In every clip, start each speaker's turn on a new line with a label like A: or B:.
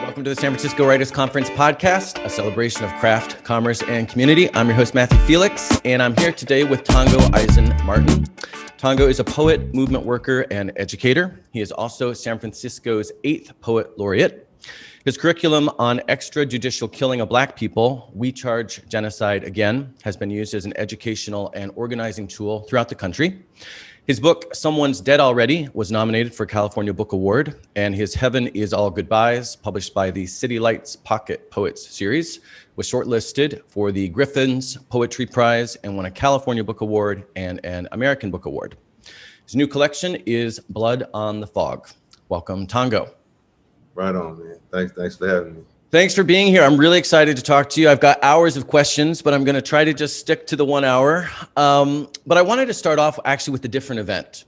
A: Welcome to the San Francisco Writers Conference podcast, a celebration of craft, commerce, and community. I'm your host, Matthew Felix, and I'm here today with Tongo Eisen-Martin. Tongo is a poet, movement worker, and educator. He is also San Francisco's 8th Poet Laureate. His curriculum on extrajudicial killing of Black people, We Charge Genocide Again, has been used as an educational and organizing tool throughout the country. His book, Someone's Dead Already, was nominated for California Book Award, and his Heaven is All Goodbyes, published by the City Lights Pocket Poets series, was shortlisted for the Griffins Poetry Prize and won a California Book Award and an American Book Award. His new collection is Blood on the Fog. Welcome, Tongo.
B: Right on, man. Thanks for having me.
A: Thanks for being here. I'm really excited to talk to you. I've got hours of questions, but I'm going to try to just stick to the 1 hour. But I wanted to start off actually with a different event,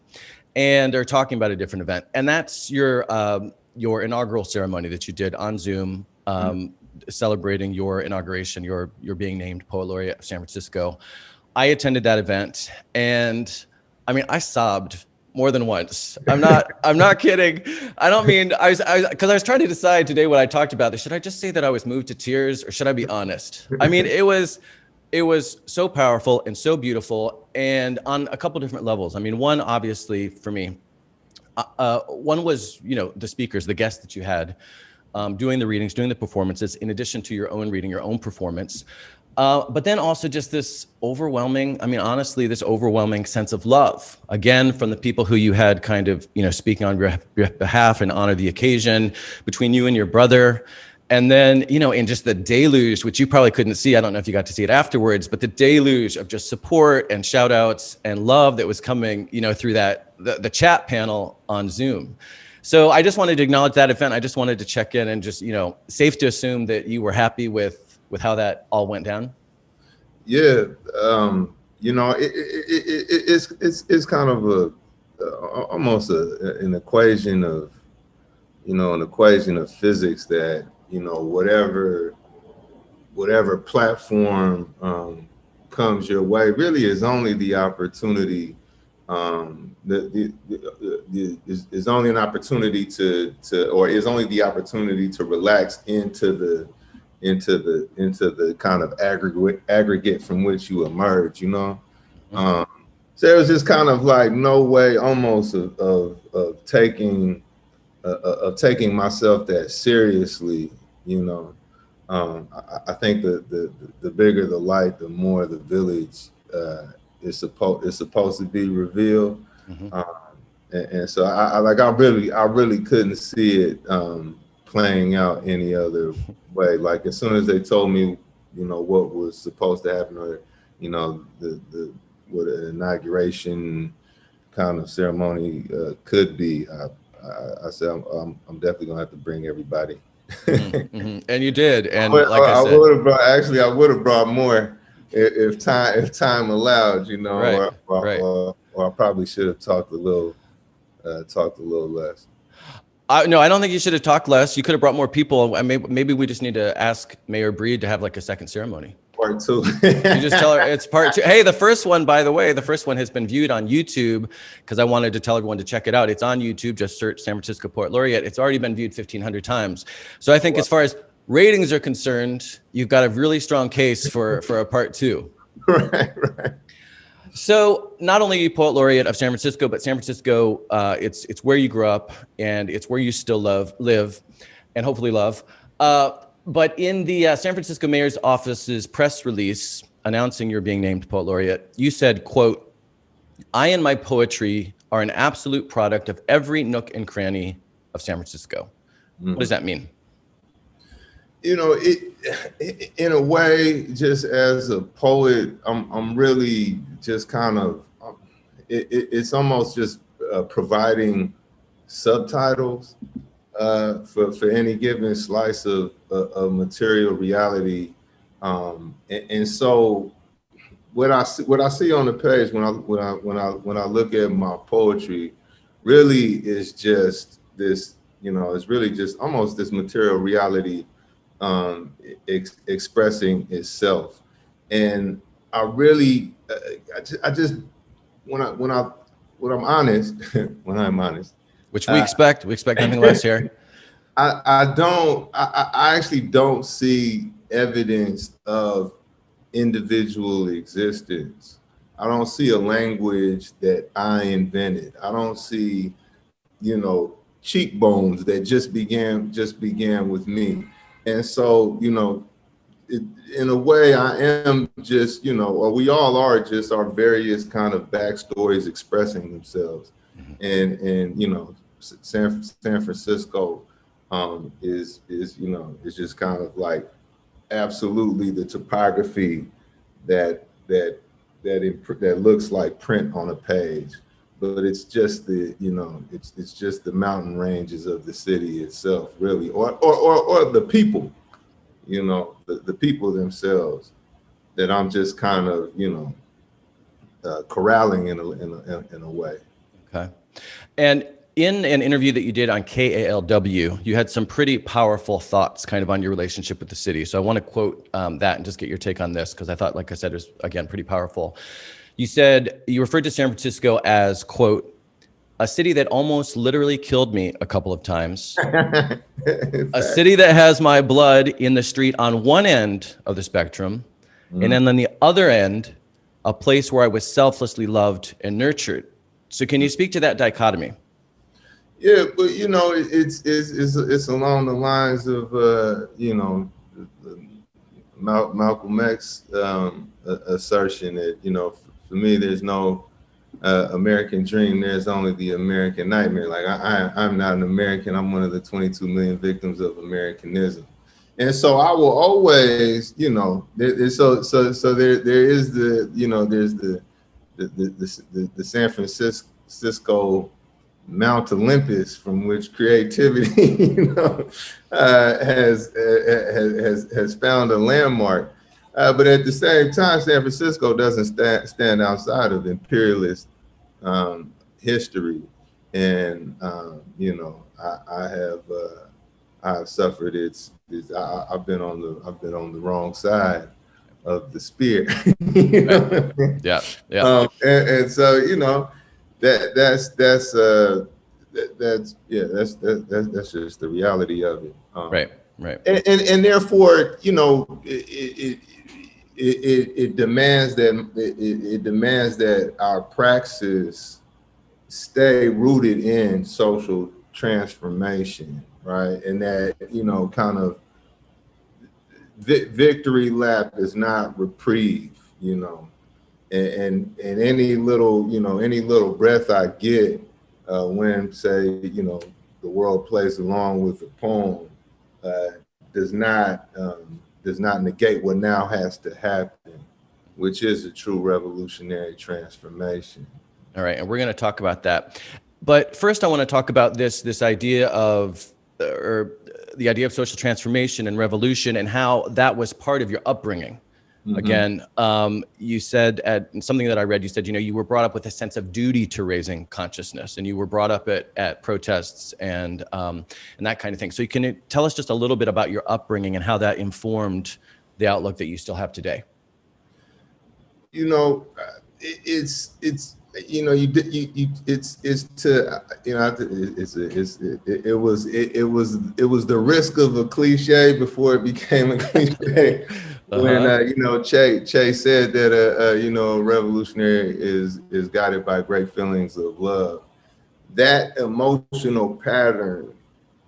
A: or talking about a different event, and that's your inaugural ceremony that you did on Zoom, celebrating your inauguration. You're being named Poet Laureate of San Francisco. I attended that event, and I mean, I sobbed more than once. I'm not kidding. I don't mean, because I was trying to decide today what I talked about. Should I just say that I was moved to tears, or should I be honest? I mean, it was so powerful and so beautiful, and on a couple different levels. I mean, one, obviously for me, one was, the speakers, the guests that you had, doing the readings, doing the performances, in addition to your own reading, your own performance. But then also just this overwhelming sense of love, again, from the people who you had kind of, speaking on your behalf and honor the occasion, between you and your brother. And then, in just the deluge, which you probably couldn't see, I don't know if you got to see it afterwards, but the deluge of just support and shout outs and love that was coming, through the chat panel on Zoom. So I just wanted to acknowledge that event. I just wanted to check in and just, safe to assume that you were happy with how that all went down? Yeah,
B: it's kind of almost an equation of, physics that, whatever platform comes your way really is only the opportunity. Is only an opportunity to relax into the kind of aggregate from which you emerge, So it was just kind of like no way almost of taking myself that seriously, I think the bigger the light, the more the village is supposed to be revealed. And so I really couldn't see it playing out any other way. Like as soon as they told me, what was supposed to happen, or what an inauguration kind of ceremony could be, I said I'm definitely gonna have to bring everybody.
A: And you did, and
B: but,
A: like I said,
B: I would have brought more if time allowed,
A: right.
B: Or I probably should have talked a little less.
A: No, I don't think you should have talked less. You could have brought more people. Maybe we just need to ask Mayor Breed to have like a second ceremony.
B: Part 2.
A: You just tell her it's part 2. Hey, the first one, by the way, has been viewed on YouTube, because I wanted to tell everyone to check it out. It's on YouTube. Just search San Francisco Poet Laureate. It's already been viewed 1,500 times. So I think as far as ratings are concerned, you've got a really strong case for a part 2.
B: Right.
A: So not only are you Poet Laureate of San Francisco, but San Francisco, it's where you grew up, and it's where you still live, and hopefully love. But in the San Francisco Mayor's Office's press release announcing you're being named Poet Laureate, you said, quote, "I and my poetry are an absolute product of every nook and cranny of San Francisco." What does that mean?
B: It in a way, just as a poet, I'm really just kind of, it's almost just providing subtitles for any given slice of material reality, and so what I see on the page when I look at my poetry really is just this, it's really just almost this material reality expressing itself. And I really, when I'm honest, which we expect nothing less here. I actually don't see evidence of individual existence. I don't see a language that I invented. I don't see, cheekbones that just began with me. And so, in a way, I am just, or we all are just our various kind of backstories expressing themselves. And San Francisco is just kind of like absolutely the topography that looks like print on a page, but it's just it's just the mountain ranges of the city itself, really, or the people, the people themselves that I'm just kind of corralling in a way.
A: Okay. And in an interview that you did on KALW, you had some pretty powerful thoughts kind of on your relationship with the city. So I want to quote that and just get your take on this, because I thought, like I said, it was, again, pretty powerful. You said, you referred to San Francisco as, quote, a city that almost literally killed me a couple of times, a city that has my blood in the street on one end of the spectrum, and then on the other end, a place where I was selflessly loved and nurtured. So can you speak to that dichotomy?
B: Yeah, but it's along the lines of Malcolm X assertion that for me there's no American dream, there's only the American nightmare. Like I'm not an American, I'm one of the 22 million victims of Americanism. And so I will always, there is the, there's the San Francisco Mount Olympus from which creativity, has found a landmark. But at the same time, San Francisco doesn't stand outside of imperialist history, and I have suffered I've been on the wrong side of the spear.
A: Yeah, yeah.
B: And so that's just the reality of it.
A: Right.
B: And therefore, it demands that our praxis stay rooted in social transformation, right? And that kind of victory lap is not reprieve, and any little breath I get when, say, the world plays along with a poem does not negate what now has to happen, which is a true revolutionary transformation.
A: All right, and we're going to talk about that. But first, I want to talk about this idea of, or the idea of social transformation and revolution, and how that was part of your upbringing. Mm-hmm. Again, you said something that I read, you said, you were brought up with a sense of duty to raising consciousness, and you were brought up at protests and that kind of thing. So can you tell us just a little bit about your upbringing and how that informed the outlook that you still have today? It
B: was the risk of a cliche before it became a cliche. When Che said that a revolutionary is guided by great feelings of love. That emotional pattern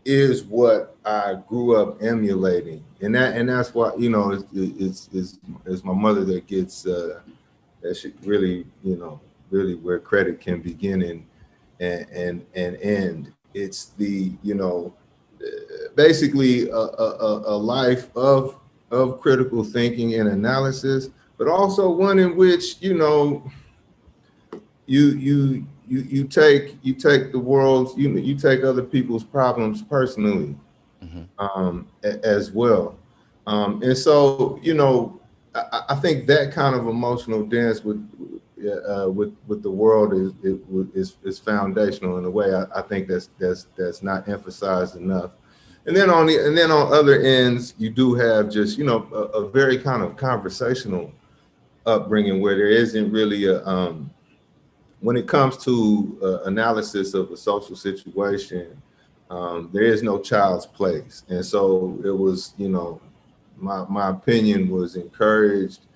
B: is what I grew up emulating, and that's why it's my mother that gets that should really really where credit can begin and end. It's the basically a life of critical thinking and analysis, but also one in which you take the world's you take other people's problems personally. Mm-hmm. As well, and so I think that kind of emotional dance with the world is foundational in a way. I think that's not emphasized enough. And then on other ends, you do have just a very kind of conversational upbringing where there isn't really when it comes to analysis of a social situation, There is no child's place. And so it was, you know, my opinion was encouraged,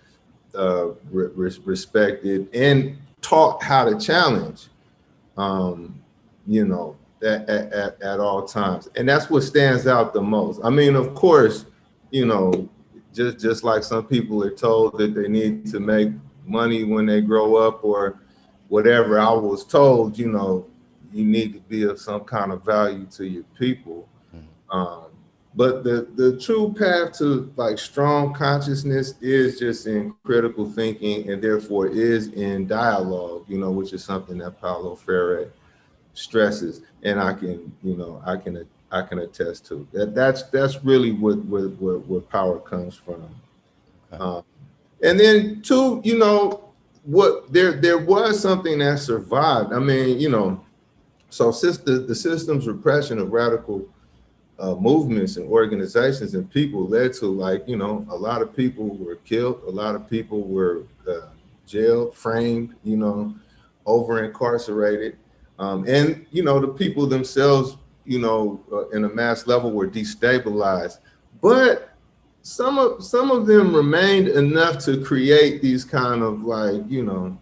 B: respected, and taught how to challenge, you know, at all times. And that's what stands out the most. I mean, of course, you know, just like some people are told that they need to make money when they grow up or whatever, I was told, you know, you need to be of some kind of value to your people. But the true path to like strong consciousness is just in critical thinking, and therefore is in dialogue, you know, which is something that Paulo Freire stresses, and I can, you know, I can attest to that. That's really what power comes from. And then two, you know, what there was something that survived. I mean, you know, so since the system's repression of radical movements and organizations and people led to, like, you know, a lot of people were killed, a lot of people were jailed, framed, you know, over incarcerated. And, you know, the people themselves, you know, in a mass level were destabilized. But some of them remained enough to create these kind of, like, you know,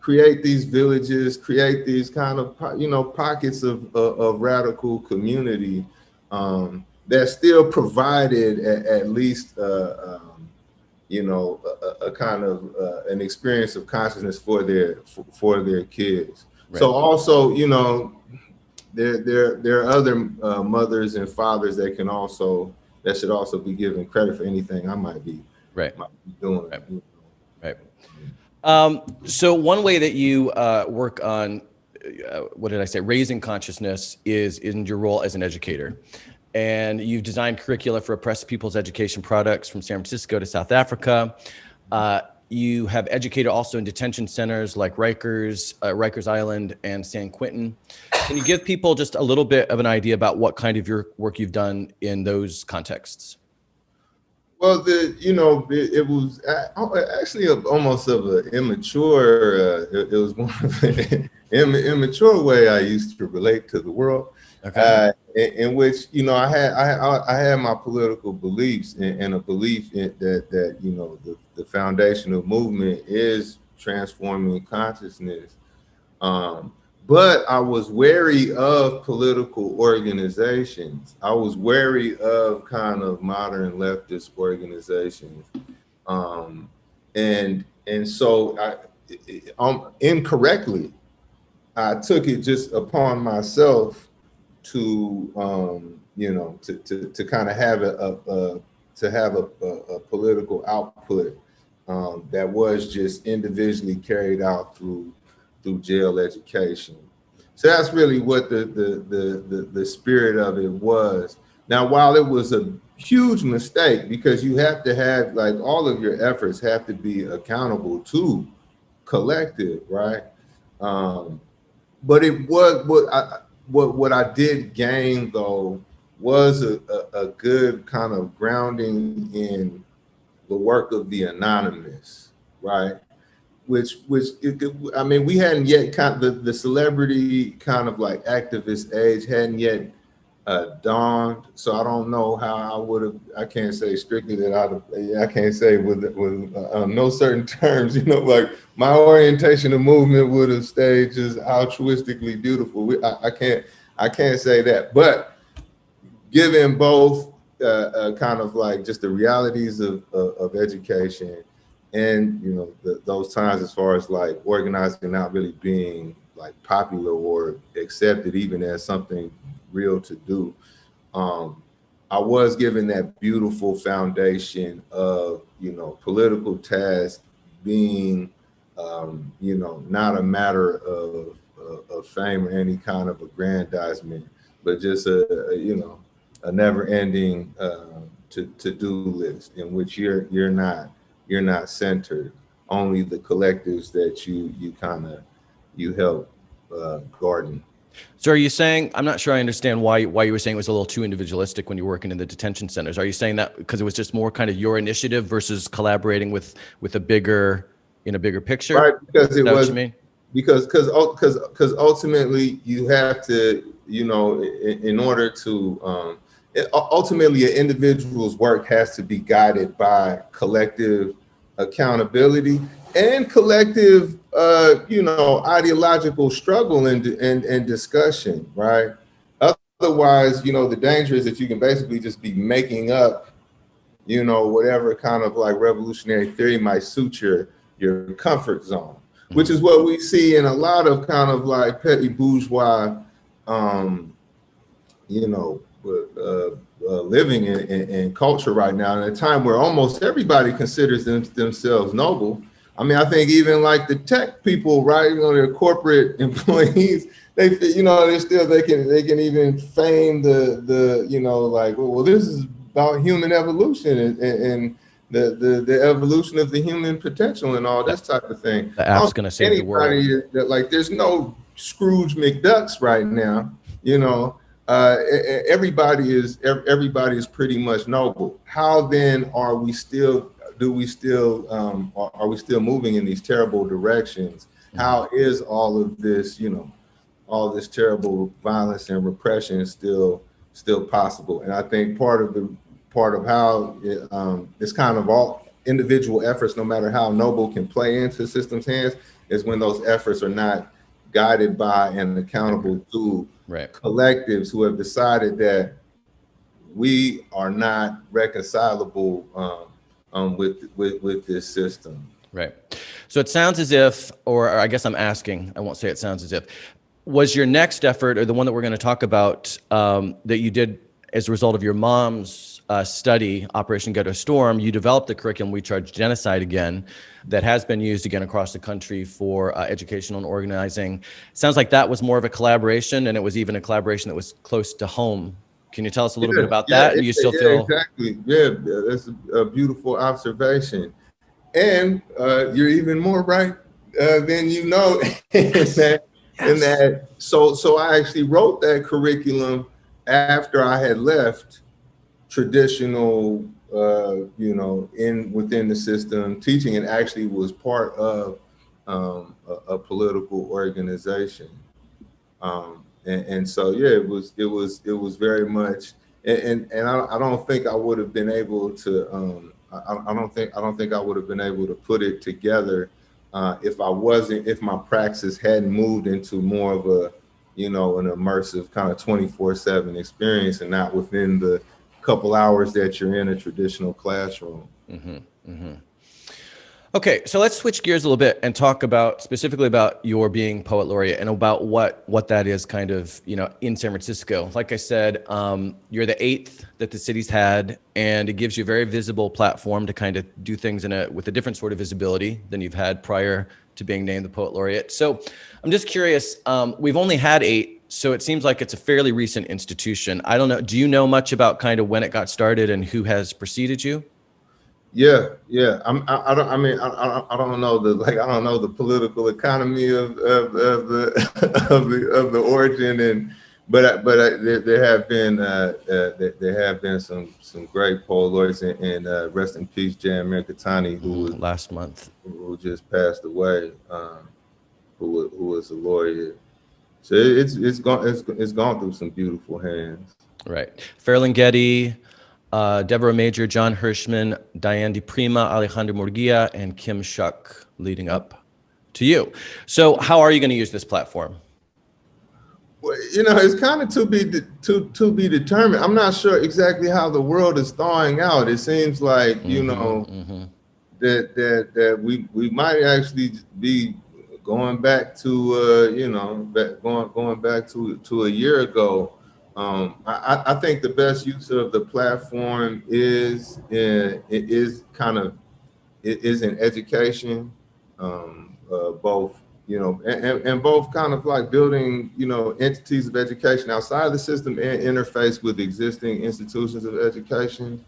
B: create these villages, create these kind of, you know, pockets of radical community that still provided at least, you know, a kind of an experience of consciousness for their kids. Right. So also, you know, there are other mothers and fathers that should also be given credit for anything I might be doing.
A: Right. So one way that you work on, what did I say, raising consciousness is in your role as an educator. And you've designed curricula for oppressed people's education products from San Francisco to South Africa. You have educated also in detention centers like Rikers Island and San Quentin. Can you give people just a little bit of an idea about what kind of your work you've done in those contexts?
B: Well, you know, it was actually almost of an immature, it was more of an immature way I used to relate to the world. Okay. In which, you know, I had my political beliefs and a belief that you know, the foundational movement is transforming consciousness. But I was wary of political organizations. I was wary of kind of modern leftist organizations. And so incorrectly, I took it just upon myself to, you know, to kind of have a political output that was just individually carried out through jail education. So that's really what the spirit of it was. Now, while it was a huge mistake, because you have to have, like, all of your efforts have to be accountable to collective, right? But it was what I did gain, though, was a good kind of grounding in the work of the anonymous, right? I mean, we hadn't yet the celebrity kind of like activist age hadn't yet dawned. So I don't know how I would have. I can't say strictly that I can't say with no certain terms. You know, like my orientation of movement would have stayed just altruistically beautiful. I can't say that, but given both kind of like just the realities of education. And, you know, those times as far as like organizing not really being like popular or accepted even as something real to do, I was given that beautiful foundation of, you know, political task being, you know, not a matter of fame or any kind of aggrandizement, but just you know, a never-ending to-do list in which you're not centered, only the collectives that you help garden.
A: So are you saying, I'm not sure I understand why you were saying it was a little too individualistic when you're working in the detention centers. Are you saying that because it was just more kind of your initiative versus collaborating with a bigger picture?
B: Right, because it was,
A: what you mean?
B: because ultimately you have to, in order to, ultimately an individual's work has to be guided by collective accountability and collective, ideological struggle and discussion, right? Otherwise, the danger is that you can basically just be making up, whatever kind of like revolutionary theory might suit your comfort zone, which is what we see in a lot of kind of like petty bourgeois, living in culture right now, in a time where almost everybody considers themselves noble. I mean, I think even like the tech people, right? Their corporate employees, they can even fame well, this is about human evolution and the evolution of the human potential and all this type of thing.
A: The app's going to save the world.
B: There's no Scrooge McDucks right now, everybody is pretty much noble. How then are we still moving in these terrible directions? How is all of this, all this terrible violence and repression still possible? And I think part of how it's kind of all individual efforts, no matter how noble, can play into the system's hands, is when those efforts are not guided by and accountable to collectives who have decided that we are not reconcilable with this system.
A: Right. So it sounds as if, or I guess I'm asking, I won't say it sounds as if, was your next effort, or the one that we're going to talk about, that you did as a result of your mom's study, Operation Ghetto Storm, you developed the curriculum, We Charge Genocide Again, that has been used again across the country for educational and organizing. Sounds like that was more of a collaboration, and it was even a collaboration that was close to home. Can you tell us a little bit about that? Do you still feel?
B: Exactly. Yeah, that's a beautiful observation. And you're even more right than you know in that. So I actually wrote that curriculum after I had left traditional, within the system teaching, and actually was part of a political organization. And so, yeah, it was very much, and I don't think I would have been able to, I don't think I would have been able to put it together if my praxis hadn't moved into more of a, an immersive kind of 24/7 experience, and not within the couple hours that you're in a traditional classroom.
A: Okay, so let's switch gears a little bit and talk specifically about your being poet laureate and about what that is kind of, in San Francisco. Like I said, you're the 8th that the city's had, and it gives you a very visible platform to kind of do things with a different sort of visibility than you've had prior to being named the poet laureate. So I'm just curious, we've only had 8, so it seems like it's a fairly recent institution. I don't know, do you know much about kind of when it got started and who has preceded you?
B: Yeah. I don't know the political economy of the origin, but there have been some great poet laureates, and rest in peace, Jan Mercatani, who just passed away, who was a laureate. So it's gone through some beautiful hands.
A: Right, Fairlyn Getty, Deborah Major, John Hirschman, Diane DiPrima, Alejandro Murguia, and Kim Shuck leading up to you. So how are you going to use this platform?
B: Well, it's kind of to be determined. I'm not sure exactly how the world is thawing out. It seems like, that we might actually be going back to, going back to a year ago. I think the best use of the platform is in education, both, and both kind of like building, entities of education outside of the system and interface with existing institutions of education.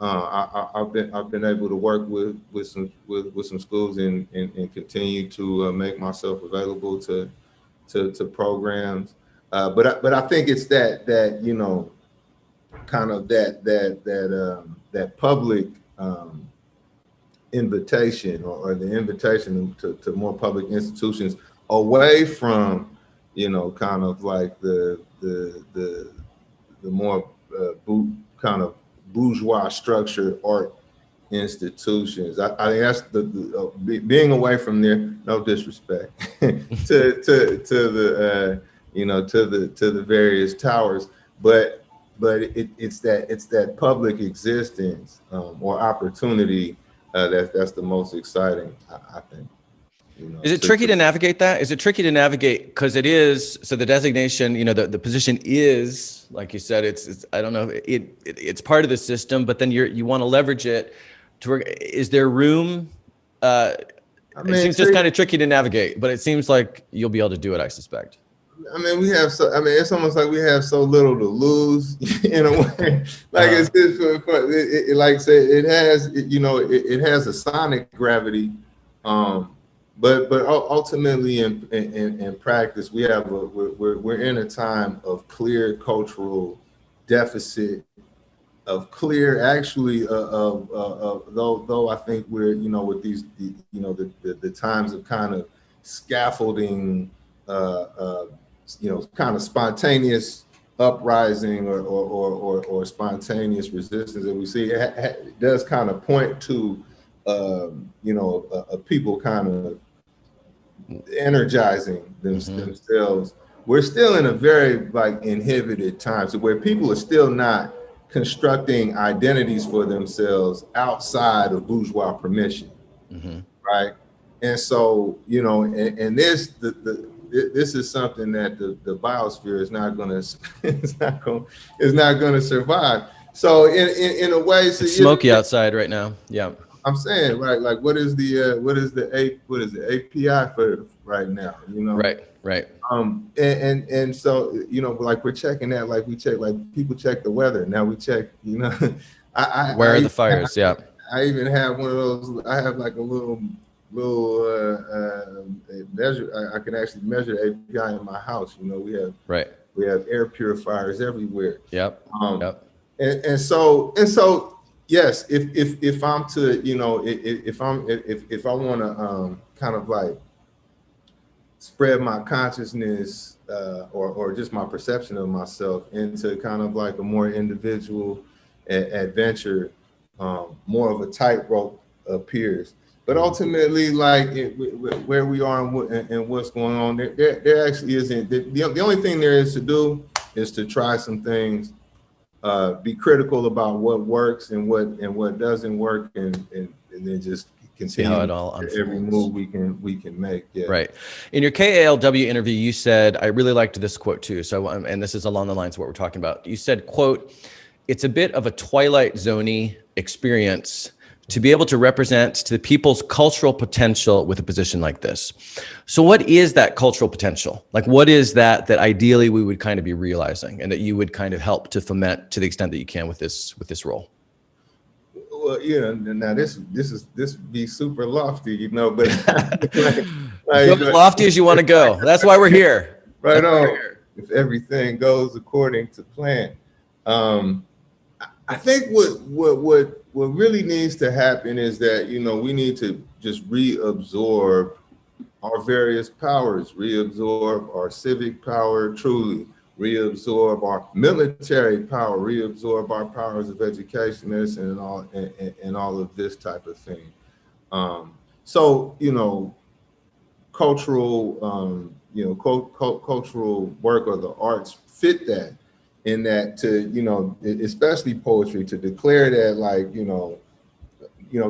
B: I've been able to work with some schools and continue to make myself available to programs. But I think it's that kind of that public invitation, or the invitation to more public institutions away from kind of like the the more kind of bourgeois structured art institutions. I think that's being away from there. No disrespect to the to the various towers, but it's that public existence or opportunity that's the most exciting, I think.
A: Is it tricky to navigate that? Is it tricky to navigate because it is, so the designation, the position is, like you said, it's I don't know, it's part of the system, but then you want to leverage it to work. Is there room? It seems just kind of tricky to navigate, but it seems like you'll be able to do it, I suspect.
B: I mean, it's almost like we have so little to lose in a way. Like it's just like say it has, it has a sonic gravity, but ultimately in practice, we're in a time of clear cultural deficit, of clear though I think we're with these the times of kind of scaffolding, kind of spontaneous uprising or spontaneous resistance that we see, it does kind of point to a people kind of energizing themselves. We're still in a very inhibited time, so where people are still not constructing identities for themselves outside of bourgeois permission, right? And so and this is something that the biosphere is not going to survive. So in a way, so
A: it's smoky outside right now. Yeah,
B: I'm saying, right? Like, what is the API for right now?
A: Right.
B: And so like we're checking that, like we check, like people check the weather. Now we check,
A: where are the fires? Yeah.
B: I even have one of those. I have like a little measure. I can actually measure API in my house. We have air purifiers everywhere.
A: Yep.
B: And so yes, if I'm to if I want to kind of like spread my consciousness or just my perception of myself into kind of like a more individual adventure, more of a tightrope appears. But ultimately, like where we are and what's going on, there actually isn't. The only thing there is to do is to try some things, be critical about what works and what doesn't work, and then just continue
A: how it all unfolds.
B: Every move we can make. Yeah.
A: Right. In your KALW interview, you said, I really liked this quote too. So, and this is along the lines of what we're talking about. You said, quote, "It's a bit of a Twilight Zone-y experience to be able to represent to the people's cultural potential with a position like this." So what is that cultural potential? Like, what is that ideally we would kind of be realizing and that you would kind of help to foment to the extent that you can with this role?
B: Well, now this be super lofty, but
A: go as lofty as you want to go. That's why we're here.
B: Right on. If everything goes according to plan. I think what really needs to happen is that, we need to just reabsorb our various powers, reabsorb our civic power, truly reabsorb our military power, reabsorb our powers of education, medicine, and all of this type of thing. So, cultural, cultural work or the arts fit that. In that to, especially poetry, to declare that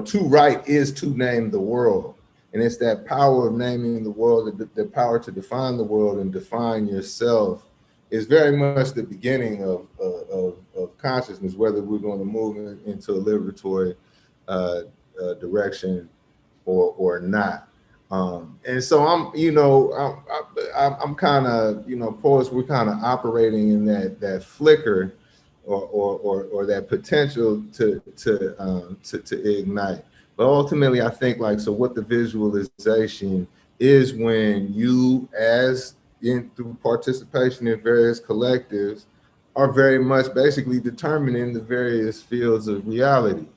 B: to write is to name the world. And it's that power of naming the world, the power to define the world and define yourself is very much the beginning of consciousness, whether we're going to move into a liberatory direction or not. And so I'm kind of, poets, we're kind of operating in that flicker or that potential to ignite. But ultimately, I think so what the visualization is when you, through participation in various collectives, are very much basically determining the various fields of reality.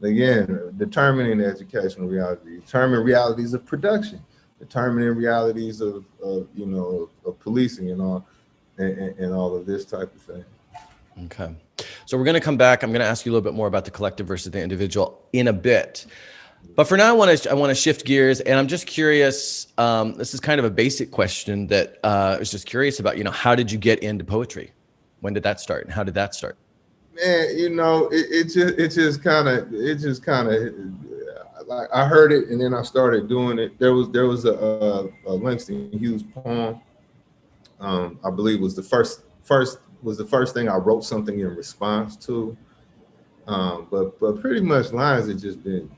B: Again, determining educational reality, determining realities of production, determining realities of policing and all. and all of this type of thing.
A: Okay. So we're going to come back. I'm going to ask you a little bit more about the collective versus the individual in a bit. But for now, I want to shift gears, and I'm just curious. This is kind of a basic question that I was just curious about. How did you get into poetry? When did that start, and how did that start?
B: Man, it just kind of like I heard it, and then I started doing it. There was a Langston Hughes poem. I believe was the first thing I wrote something in response to. But pretty much lines have just been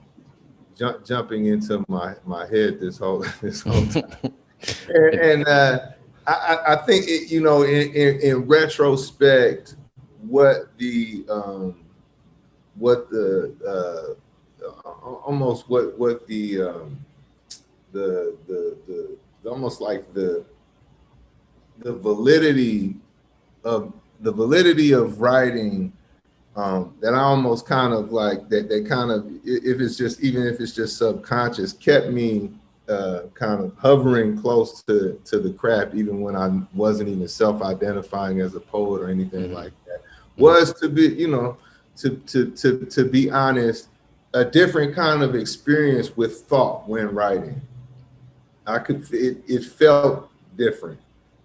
B: jumping into my head this whole time. and I think in retrospect, what the validity of writing, that I almost kind of like that kind of, even if it's just subconscious, kept me kind of hovering close to the craft, even when I wasn't even self-identifying as a poet or anything like that, was to be, to be honest, a different kind of experience with thought when writing. It felt different.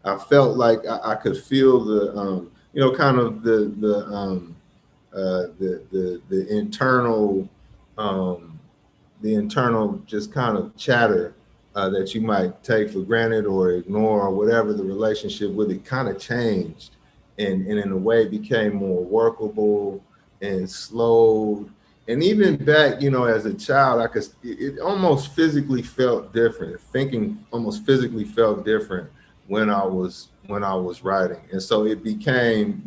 B: I felt like I could feel the kind of the internal just kind of chatter that you might take for granted or ignore, or whatever the relationship with it kind of changed, and in a way became more workable and slowed. And even back, as a child, it almost physically felt different. Thinking almost physically felt different when I was writing, and so it became,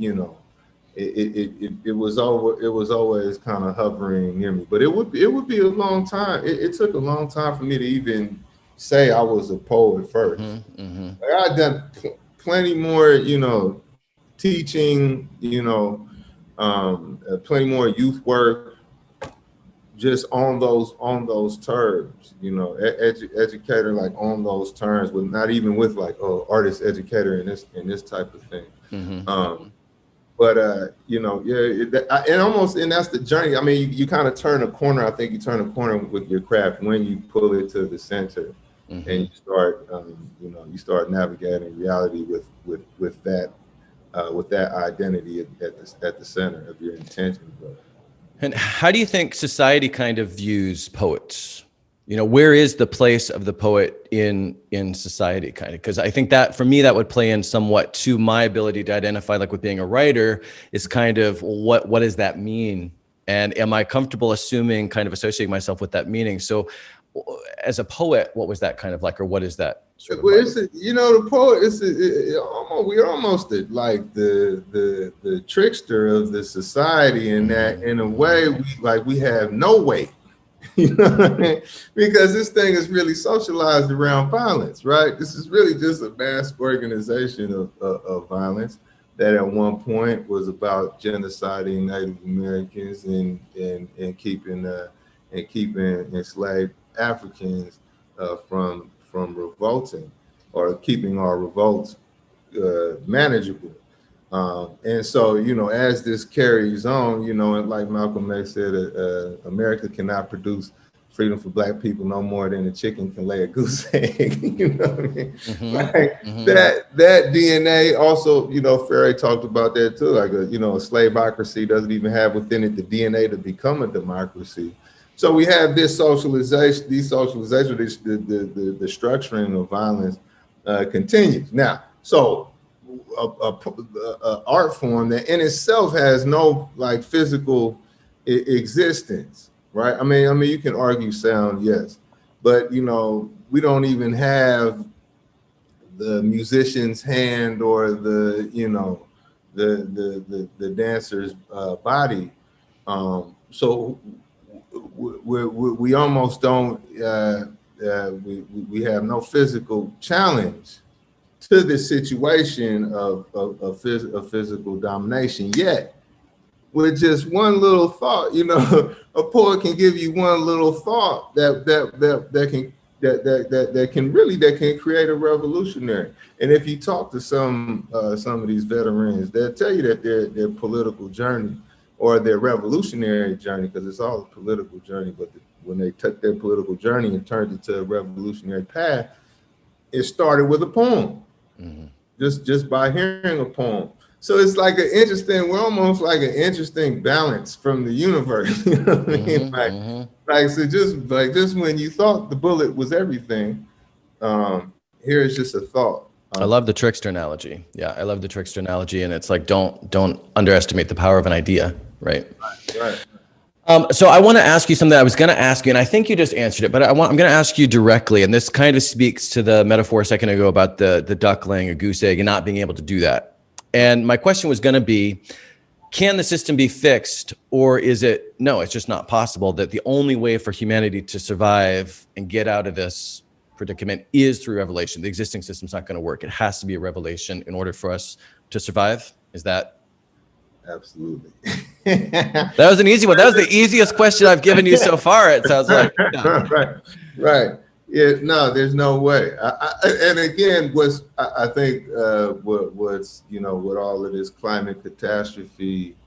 B: it was always kind of hovering near me. But it would be a long time. It took a long time for me to even say I was a poet first. Like, I'd done plenty more, teaching, plenty more youth work, just on those terms, educator, like on those terms, but not even with like, artist educator and this type of thing. But and that's the journey. I mean, you kind of turn a corner. I think you turn a corner with your craft when you pull it to the center, and you start, you start navigating reality with that identity at the center of your intention.
A: And how do you think society kind of views poets? Where is the place of the poet in society, kind of? Because I think that for me, that would play in somewhat to my ability to identify, like with being a writer, is kind of what does that mean? And am I comfortable associating myself with that meaning? So as a poet, what was that kind of like, or what is that sort of like?
B: The poet, we're almost the trickster of the society, in that, in a way, we have no weight. You know what I mean? Because this thing is really socialized around violence, right? This is really just a mass organization of violence that at one point was about genociding Native Americans and keeping enslaved Africans from revolting, or keeping our revolts manageable. And so, as this carries on, and like Malcolm X said, America cannot produce freedom for Black people no more than a chicken can lay a goose egg. You know what I mean? That DNA also, Ferry talked about that too. Like a slaveocracy doesn't even have within it the DNA to become a democracy. So we have this socialization, the structuring of violence continues. Now, so a art form that in itself has no physical existence, right? I mean, you can argue sound, yes, but we don't even have the musician's hand or the dancer's body. So we almost don't. We have no physical challenge to the situation of physical domination. Yet, with just one little thought, a poet can give you one little thought that that can create a revolutionary. And if you talk to some of these veterans, they'll tell you that their political journey or their revolutionary journey, because it's all a political journey, but when they took their political journey and turned it to a revolutionary path, it started with a poem, just by hearing a poem. So it's like we're almost like an interesting balance from the universe. You know what I mean? So just when you thought the bullet was everything, here is just a thought.
A: I love the trickster analogy. Yeah, I love the trickster analogy, and it's like don't underestimate the power of an idea, right?
B: Right.
A: So I want to ask you something I was going to ask you, and I think you just answered it, but I'm going to ask you directly, and this kind of speaks to the metaphor a second ago about the duck laying a goose egg and not being able to do that. And my question was going to be, can the system be fixed, or is it, no, it's just not possible, that the only way for humanity to survive and get out of this predicament is through revelation? The existing system's not going to work. It has to be a revelation in order for us to survive. Is that?
B: Absolutely.
A: That was an easy one. That was the easiest question I've given you so far, it sounds like. Yeah.
B: Right. Yeah, no, there's no way. And again, I think what's, with all of this climate catastrophe,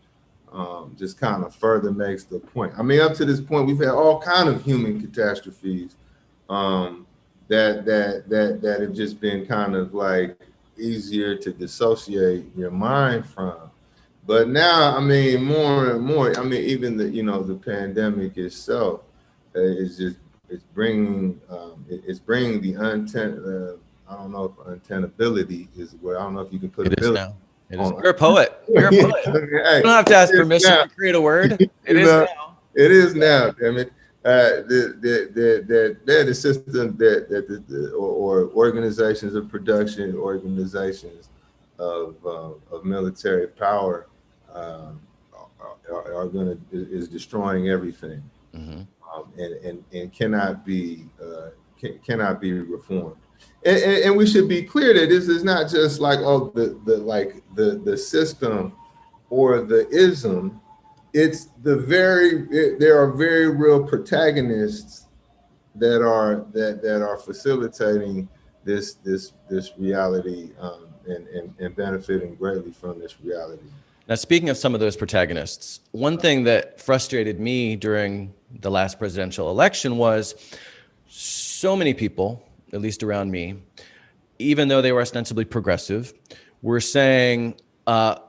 B: just kind of further makes the point. I mean, up to this point, we've had all kind of human catastrophes that have just been kind of like easier to dissociate your mind from. But now, I mean, more and more, I mean, even the pandemic itself is bringing the I don't know if untenability is where, I don't know if you can put
A: it.
B: It
A: is now. It is. You're a poet. You're a poet.
B: Hey,
A: you don't have to ask permission to create a word. It is now.
B: It is now. Damn it. The system or organizations of production, organizations of military power is destroying everything. And cannot be reformed. And we should be clear that this is not just like the system or the ism. It's there are very real protagonists that are facilitating this reality and benefiting greatly from this reality.
A: Now, speaking of some of those protagonists, one thing that frustrated me during the last presidential election was so many people, at least around me, even though they were ostensibly progressive, were saying,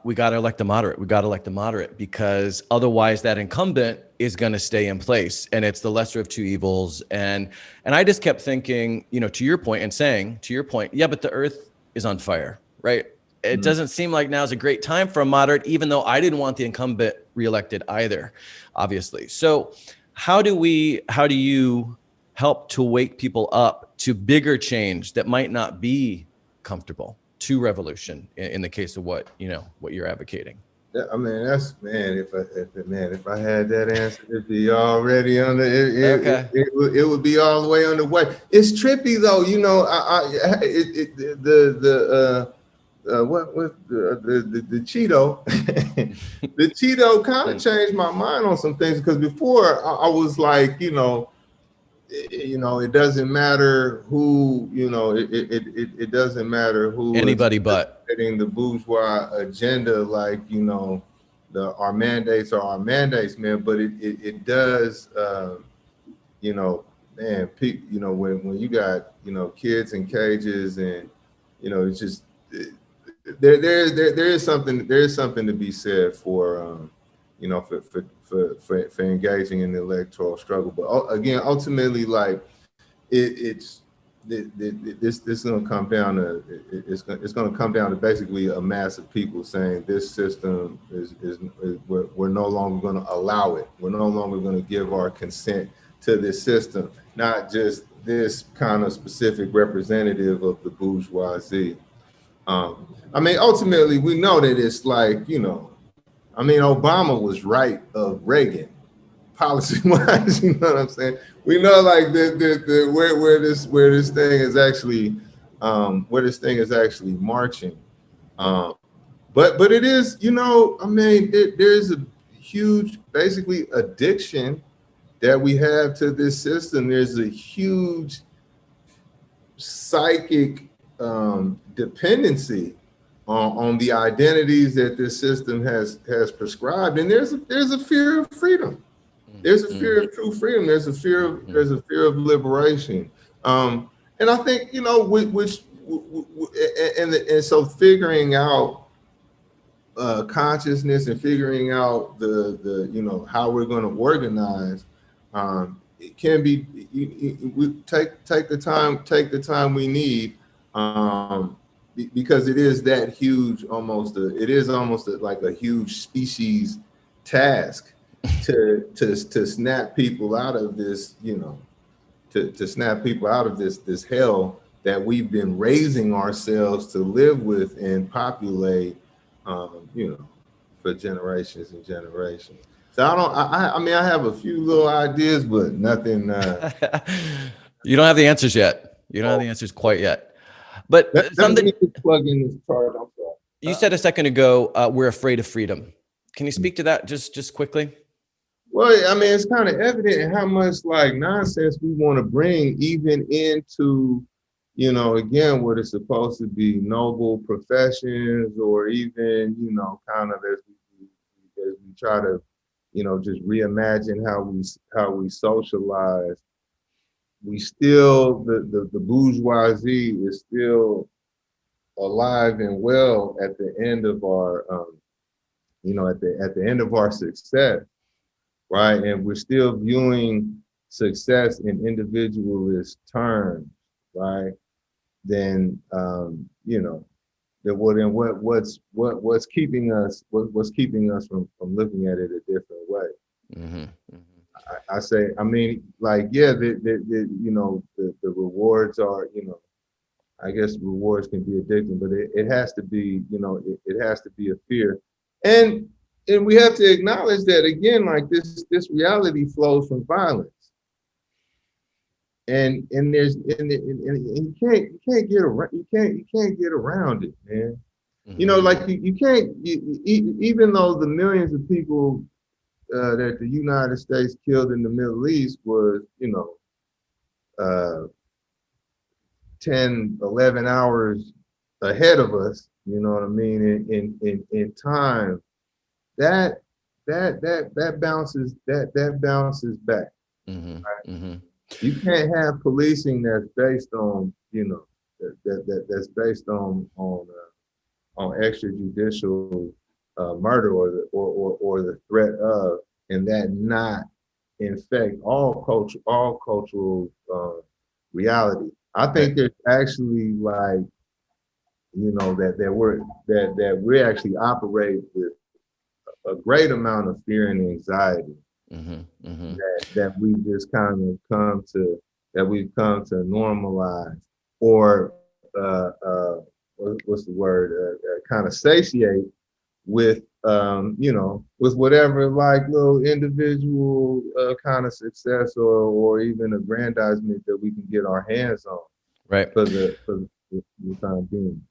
A: we got to elect the moderate. We got to elect the moderate, because otherwise that incumbent is going to stay in place, and it's the lesser of two evils. And I just kept thinking, to your point, and saying, to your point, yeah, but the earth is on fire, right? It doesn't seem like now's a great time for a moderate, even though I didn't want the incumbent reelected either, obviously. So how do you help to wake people up to bigger change that might not be comfortable, to revolution in the case of what you're advocating?
B: I mean, if I had that answer, it'd be already on it would be all the way on the way. It's trippy though, the Cheeto, the Cheeto kind of changed my mind on some things, because before I was like, it doesn't matter who, it doesn't matter who,
A: anybody but
B: getting the bourgeois agenda, like, our mandates are our mandates, man. But it does, man, when you got, kids in cages, and, it's just, there is something to be said for for engaging in the electoral struggle. But again, ultimately, like this is going to come down to it's going to come down to basically a mass of people saying this system is we're no longer going to allow it. We're no longer going to give our consent to this system, not just this kind of specific representative of the bourgeoisie. I mean, ultimately, we know that it's like, Obama was right of Reagan, policy-wise. You know what I'm saying? We know, like, where this thing is actually marching. But it is, there's a huge, basically, addiction that we have to this system. There's a huge psychic dependency on the identities that this system has prescribed, and there's a fear of freedom. There's a fear of true freedom. There's a fear of liberation. And I think, you know, and so figuring out consciousness and figuring out the you know, how we're going to organize, it can be, we take the time we need, because it is that huge, it is almost like a huge species task to snap people out of this, you know, to snap people out of this hell that we've been raising ourselves to live with and populate, you know, for generations and generations. So I mean, I have a few little ideas, but nothing.
A: You don't have the answers yet. You don't have the answers quite yet. But something
B: to plug in this part. I'm sorry.
A: You said a second ago, we're afraid of freedom. Can you speak to that just quickly?
B: Well, I mean, it's kind of evident how much like nonsense we want to bring even into, you know, again, what is supposed to be noble professions, or even, you know, kind of as we try to, you know, just reimagine how we socialize. We still, the bourgeoisie is still alive and well at the end of our, you know, at the end of our success. Right, and we're still viewing success in individualist terms, right? Then, you know, what's keeping us from looking at it a different way? I say, I mean, like, yeah, you know, the rewards are, you know, I guess rewards can be addicting, but it has to be, you know, it has to be a fear, and we have to acknowledge that, again, like this reality flows from violence, and there's and you can't get around it, man. You know, like you can't, even though the millions of people that the United States killed in the Middle East was, you know, 10, 11 hours ahead of us, you know what I mean, in time. That bounces back. Right? You can't have policing that's based on, you know, that's based on extrajudicial murder or the threat of, and that not infect all cultural reality. I think there's actually, like, you know, that we actually operate with a great amount of fear and anxiety that we just kind of come to normalize, or what's the word, kind of satiate with, you know, with whatever, like, little individual kind of success or even aggrandizement that we can get our hands on,
A: right,
B: for the time being.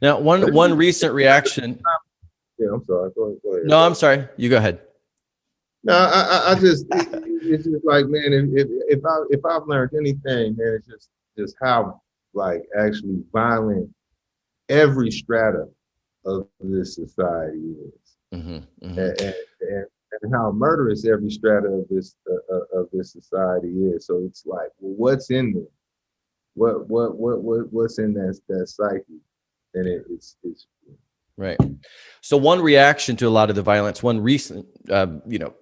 A: Now, one recent reaction.
B: Yeah, I'm sorry. Go ahead.
A: No, I'm sorry. You go ahead.
B: No, I just, it's just like, man, if I've learned anything, man, it's just how, like, actually violent every strata of this society is, and how murderous every strata of this society is. So it's like, well, what's in there? What's in that psyche? And it's
A: right. So one reaction to a lot of the violence, one recent, you know,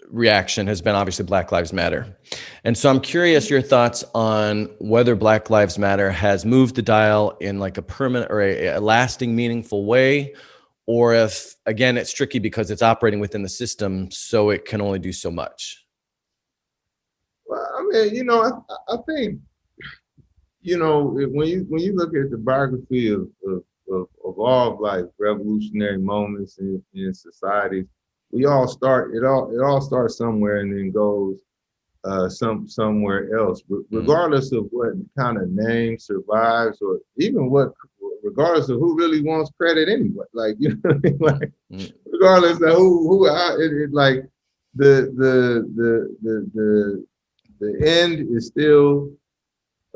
A: reaction has been obviously Black Lives Matter. And so I'm curious your thoughts on whether Black Lives Matter has moved the dial in like a permanent or a lasting, meaningful way, or if, again, it's tricky because it's operating within the system, so it can only do so much.
B: Well, I mean, you know, I think, you know, when you look at the biography of all, like, revolutionary moments in society, it all starts somewhere and then goes somewhere else, regardless of what kind of name survives, or even regardless of who really wants credit anyway. Like, you know what I mean? Like, regardless of like the end is still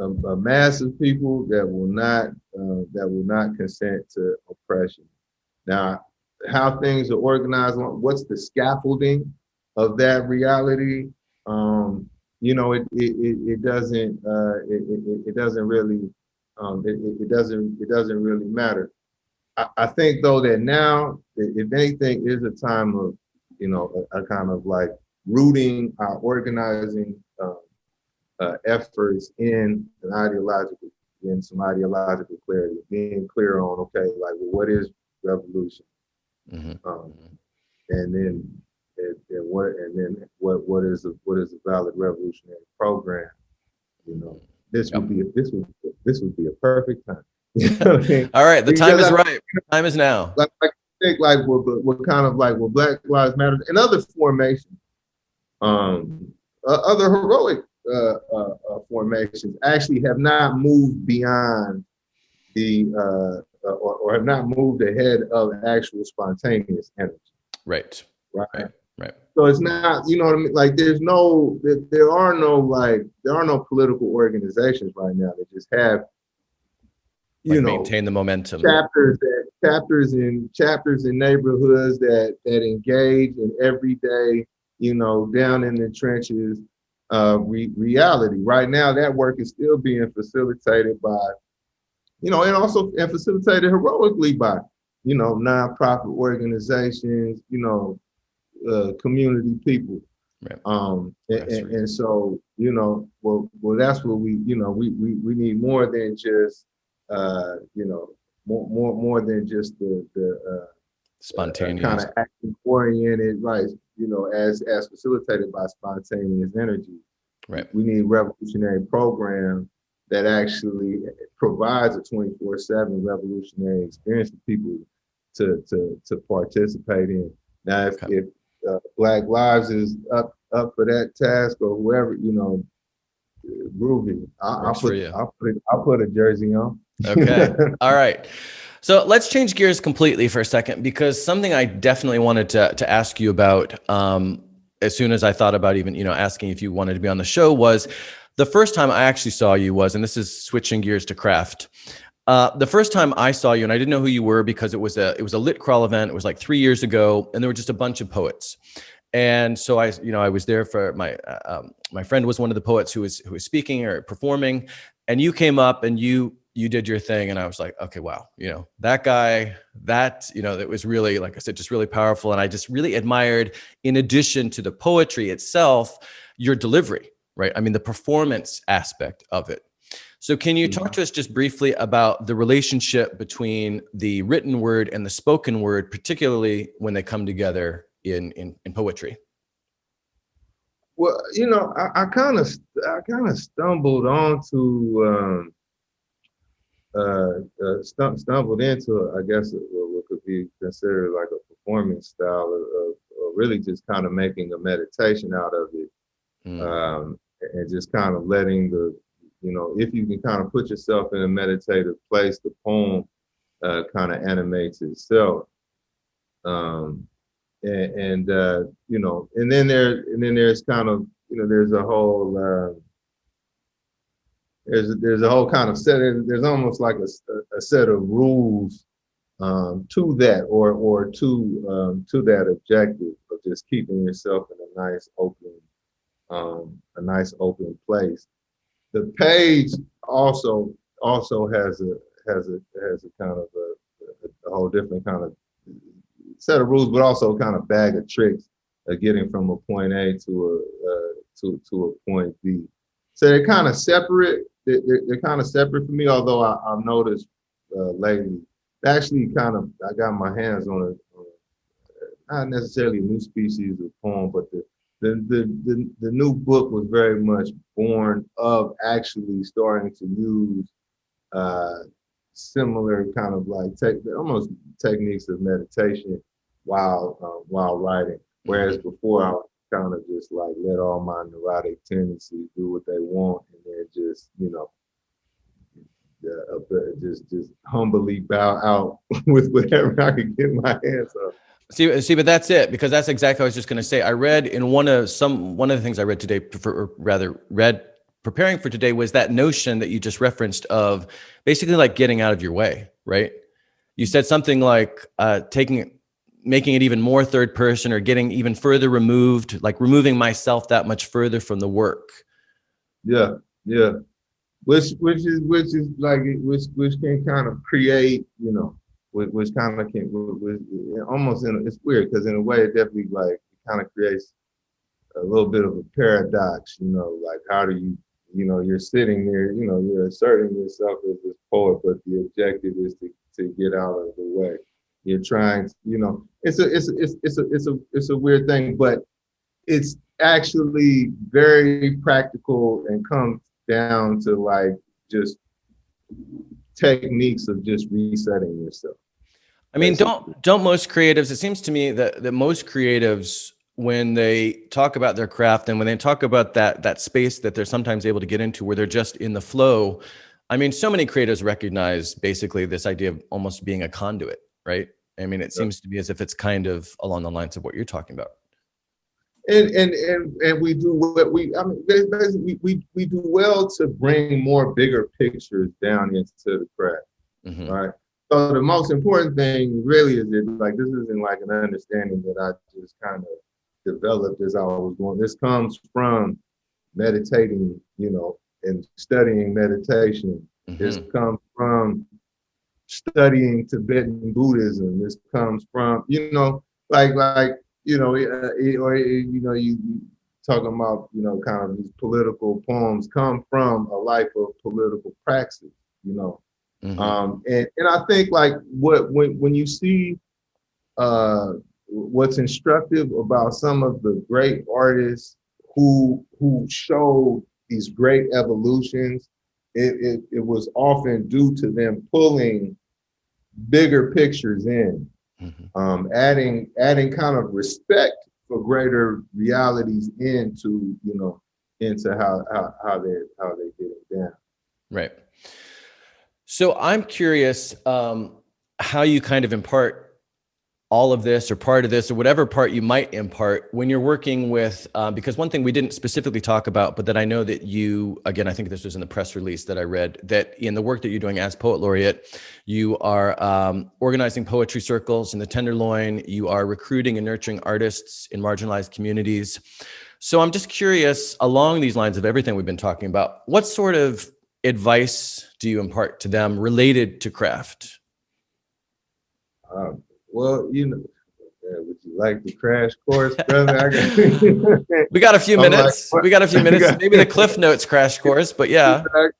B: a mass of people that will not consent to oppression. Now, how things are organized, what's the scaffolding of that reality? You know, it doesn't really matter. I think though that now, if anything, is a time of, you know, a kind of like rooting our organizing efforts in some ideological clarity, being clear on, okay, like, well, what is revolution? And then what is a valid revolutionary program? You know, this would be a perfect time. You know what I mean?
A: All right, the time is right. Time is now.
B: Like I think like what kind of like what Black Lives Matter and other formations, other heroic formations actually have not moved beyond the or have not moved ahead of actual spontaneous energy.
A: Right.
B: So it's not, you know what I mean? Like there are no political organizations right now that just have, you know,
A: maintain the momentum.
B: Chapters in neighborhoods that engage in everyday, you know, down in the trenches reality. Right now, that work is still being facilitated by, you know, and facilitated heroically by, you know, nonprofit organizations, you know, community people.
A: Right.
B: And so, you know, well, that's what we need more than just, you know, more than just the
A: spontaneous
B: kind of action oriented, right? You know, as facilitated by spontaneous energy.
A: Right.
B: We need revolutionary program that actually provides a 24/7 revolutionary experience for people to participate in. Now, if Black Lives is up for that task, or whoever, you know, groovy, I'll put a jersey on.
A: Okay. All right. So let's change gears completely for a second, because something I definitely wanted to ask you about as soon as I thought about even, you know, asking if you wanted to be on the show was the first time I actually saw you was, and this is switching gears to craft. The first time I saw you, and I didn't know who you were because it was a lit crawl event. It was like 3 years ago, and there were just a bunch of poets. And so I was there for my friend was one of the poets who was speaking or performing, and you came up and you did your thing, and I was like, okay, wow, you know, that guy, that was really, like I said, just really powerful, and I just really admired, in addition to the poetry itself, your delivery, right? I mean, the performance aspect of it. So can you talk to us just briefly about the relationship between the written word and the spoken word, particularly when they come together in poetry?
B: Well, you know, I kind of stumbled onto stumbled into, I guess, what could be considered like a performance style of really just kind of making a meditation out of it, and just kind of letting the, you know, if you can kind of put yourself in a meditative place, the poem kind of animates itself. You know, and then there's kind of, you know, there's a whole kind of set. There's almost like a set of rules to that, or to that objective of just keeping yourself in a nice open place. The page also has a kind of a whole different kind of set of rules, but also kind of bag of tricks of getting from a point A to a point B. So they're kind of separate. They're kind of separate for me, although I've noticed lately, actually I got my hands on not necessarily a new species of poem, but the new book was very much born of actually starting to use similar kind of like almost techniques of meditation while writing. Whereas before I was kind of just like let all my neurotic tendencies do what they want, and then just, you know, just humbly bow out with whatever I could get my hands on.
A: See, but that's it, because that's exactly what I was just going to say. I read in one of the things I read today, read preparing for today was that notion that you just referenced of basically like getting out of your way, right? You said something like making it even more third person, or getting even further removed, like removing myself that much further from the work.
B: Yeah, yeah. Which is like which can kind of create, you know, which kind of can almost it's weird because in a way it definitely like it kind of creates a little bit of a paradox, you know, like how do you, you know, you're sitting there, you know, you're asserting yourself as this poet, but the objective is to get out of the way. You're trying to, you know, it's a weird thing, but it's actually very practical and comes down to like just techniques of just resetting yourself.
A: I mean, don't most creatives, it seems to me that most creatives, when they talk about their craft and when they talk about that space that they're sometimes able to get into where they're just in the flow, I mean, so many creatives recognize basically this idea of almost being a conduit, right? I mean, it seems to be as if it's kind of along the lines of what you're talking about.
B: And we do what basically we do well to bring more bigger pictures down into the craft, right? So the most important thing really is that like this isn't like an understanding that I just kind of developed as I was going. This comes from meditating, you know, and studying meditation. This comes from studying Tibetan Buddhism. This comes from, you know, like you know, or you know, you talking about, you know, kind of these political poems come from a life of political praxis, you know. And I think like when you see what's instructive about some of the great artists who showed these great evolutions, it was often due to them pulling bigger pictures in, adding kind of respect for greater realities into, you know, into how they get it down.
A: Right. So I'm curious how you kind of impart all of this or part of this or whatever part you might impart when you're working with, because one thing we didn't specifically talk about, but that I know that you, again, I think this was in the press release that I read, that in the work that you're doing as Poet Laureate, you are organizing poetry circles in the Tenderloin, you are recruiting and nurturing artists in marginalized communities. So I'm just curious, along these lines of everything we've been talking about, what sort of advice do you impart to them related to craft?
B: Well, you know, would you like the crash course, brother?
A: We got a few minutes. Like, we got a few minutes. Maybe the Cliff Notes crash course, but yeah.
B: I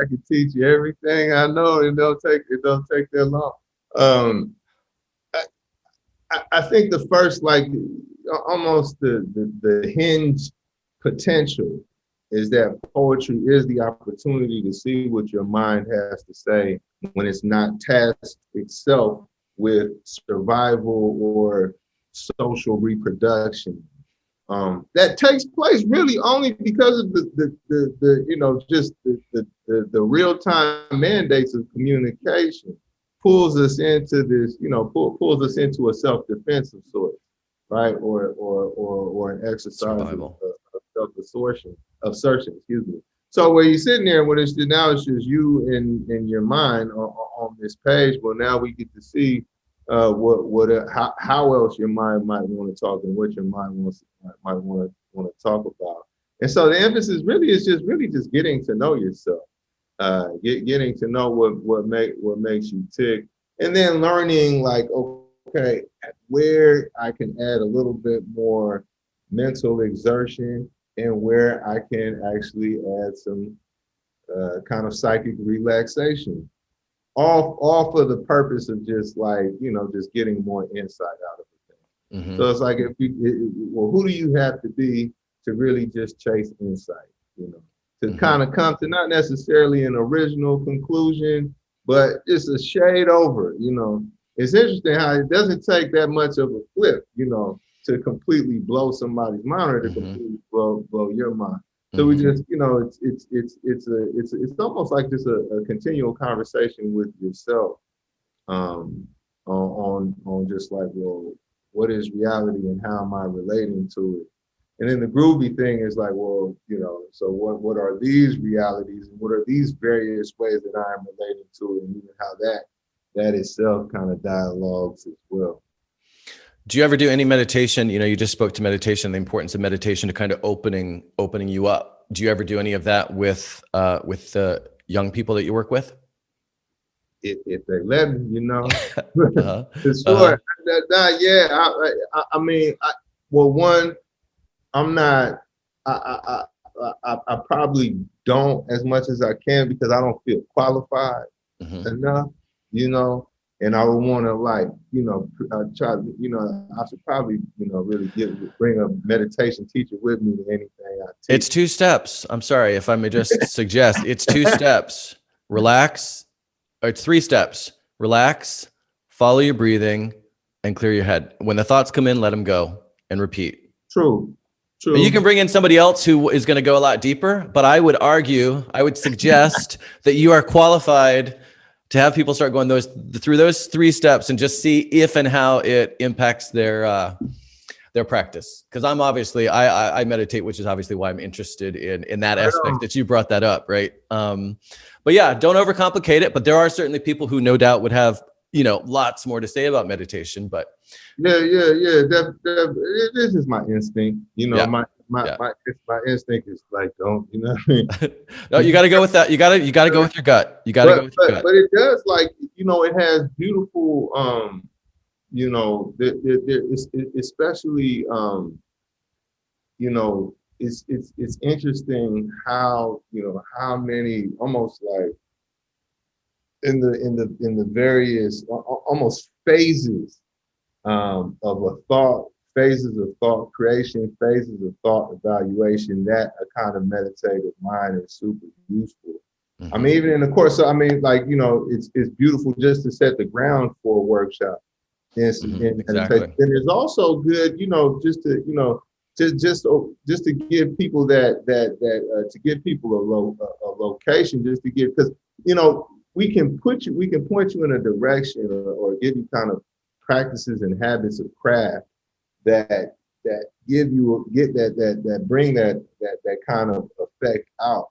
B: can teach you everything I know. It don't take that long. I think the first, like, almost the hinge potential is that poetry is the opportunity to see what your mind has to say when it's not tasked itself with survival or social reproduction. That takes place really only because of the you know, just the real-time mandates of communication pulls us into this, you know, pulls us into a self-defense of sorts, right? Or an exercise of self-assertion, excuse me. So where you're sitting there, when it's now it's just you and your mind on this page. Well, now we get to see how else your mind might want to talk and what your mind might want to talk about. And so the emphasis really is just getting to know yourself, getting to know what makes you tick, and then learning like, okay, where I can add a little bit more mental exertion and where I can actually add some kind of psychic relaxation, all for the purpose of just like, you know, just getting more insight out of the thing. So it's like, well, who do you have to be to really just chase insight, you know, to kind of come to not necessarily an original conclusion, but it's a shade over, you know. It's interesting how it doesn't take that much of a flip, you know, to completely blow somebody's mind or to completely blow your mind. So we just, you know, it's almost like just a continual conversation with yourself, on just like, well, what is reality and how am I relating to it? And then the groovy thing is like, well, so what are these realities and what are these various ways that I am relating to it, and even how that itself kind of dialogues as well.
A: Do you ever do any meditation? You just spoke to meditation, the importance of meditation to kind of opening you up. Do you ever do any of that with the young people that you work with?
B: If they let me,
A: Uh-huh.
B: Sure. Yeah. I mean, one, I'm not. I probably don't as much as I can because I don't feel qualified enough, and I would want to try. I should probably really bring a meditation teacher with me to anything I teach.
A: It's 2 steps. I'm sorry if I may just suggest. It's 2 steps. Relax, or it's 3 steps. Relax, follow your breathing, and clear your head. When the thoughts come in, let them go and repeat.
B: True.
A: You can bring in somebody else who is going to go a lot deeper, but I would suggest that you are qualified to have people start going through those 3 steps and just see if and how it impacts their practice. Because I'm obviously, I meditate, which is obviously why I'm interested in that aspect that you brought that up, right? But yeah, don't overcomplicate it. But there are certainly people who no doubt would have lots more to say about meditation, but
B: yeah. This is my instinct, my instinct is like, don't, what I mean?
A: No, you got to go with that. You got to go with your gut. You got to go with your gut.
B: But it does, like, it has beautiful, especially, it's interesting how, how many almost like in the various almost phases of a thought, phases of thought creation, phases of thought evaluation, that a kind of meditative mind is super useful. I mean, even in the course, so I mean, like, it's beautiful just to set the ground for a workshop. Exactly. And it's also good, just to, just to give people to give people a location, just to give, because we can point you in a direction or give you kind of practices and habits of craft that bring that kind of effect out.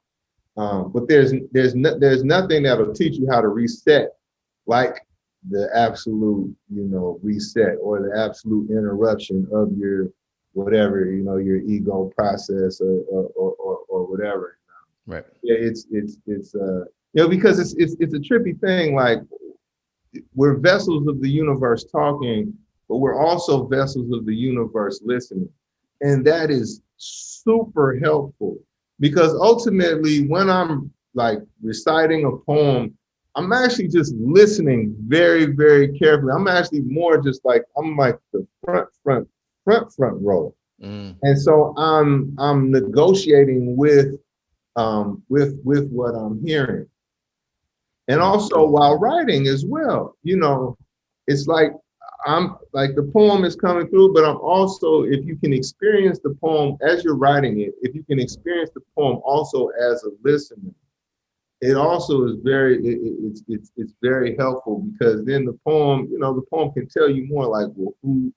B: But there's nothing that'll teach you how to reset like the absolute, reset or the absolute interruption of your whatever, your ego process or whatever.
A: Right.
B: Yeah, it's because it's a trippy thing. Like, we're vessels of the universe talking, but we're also vessels of the universe listening. And that is super helpful, because ultimately when I'm like reciting a poem, I'm actually just listening very, very carefully. I'm actually more just like, I'm like the front row. And so I'm negotiating with what I'm hearing. And also while writing as well, it's like, I'm like, the poem is coming through, but I'm also, if you can experience the poem as you're writing it, if you can experience the poem also as a listener, it also is it's very helpful, because then the poem, the poem can tell you more like, well, who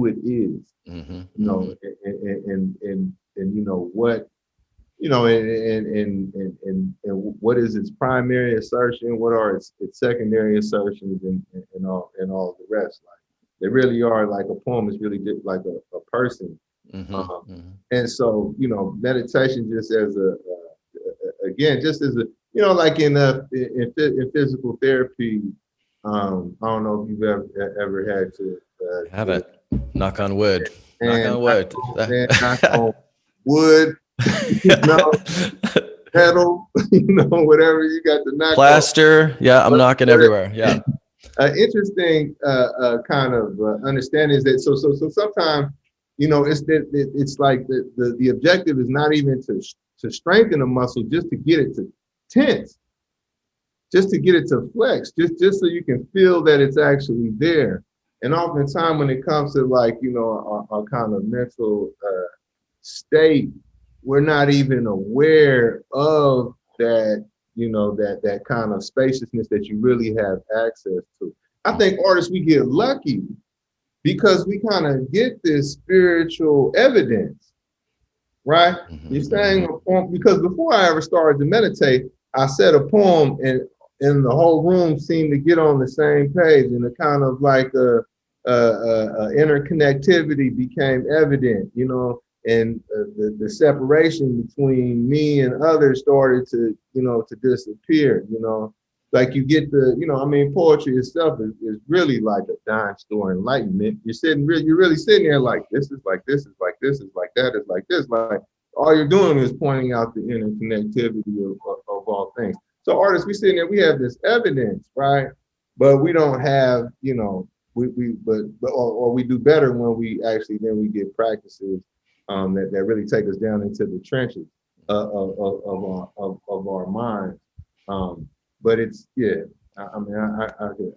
B: it is, and what, and what is its primary assertion, what are its secondary assertions, and all the rest. Like, they really are like, a poem is really just like a person. And so, meditation just as again, just as a, like in physical therapy, I don't know if you've ever had to
A: haven't, knock on wood.
B: Knock on wood. Knock on wood. Pedal, whatever you got to knock
A: plaster on. Yeah, I'm knocking everywhere. Yeah.
B: Interesting kind of understanding is that so sometimes, it's like the objective is not even to strengthen a muscle, just to get it to tense, just to get it to flex, just so you can feel that it's actually there. And oftentimes when it comes to like, our kind of mental state, we're not even aware of that, that kind of spaciousness that you really have access to. I think artists, we get lucky because we kind of get this spiritual evidence right? You're saying a poem, because before I ever started to meditate, I said a poem and the whole room seemed to get on the same page, and a kind of like a interconnectivity became evident, you know, and the separation between me and others started to, you know, to disappear, you know. Like you get the, you know, I mean, poetry itself is really like a dime store enlightenment. You're really sitting there like, this is like this is like this is like that is like this. Like all you're doing is pointing out the interconnectivity of all things. So artists, we sitting there, we have this evidence, right? But we don't have, you know, or we do better when we actually then we get practices that really take us down into the trenches of our minds. But it's, yeah, I mean, I could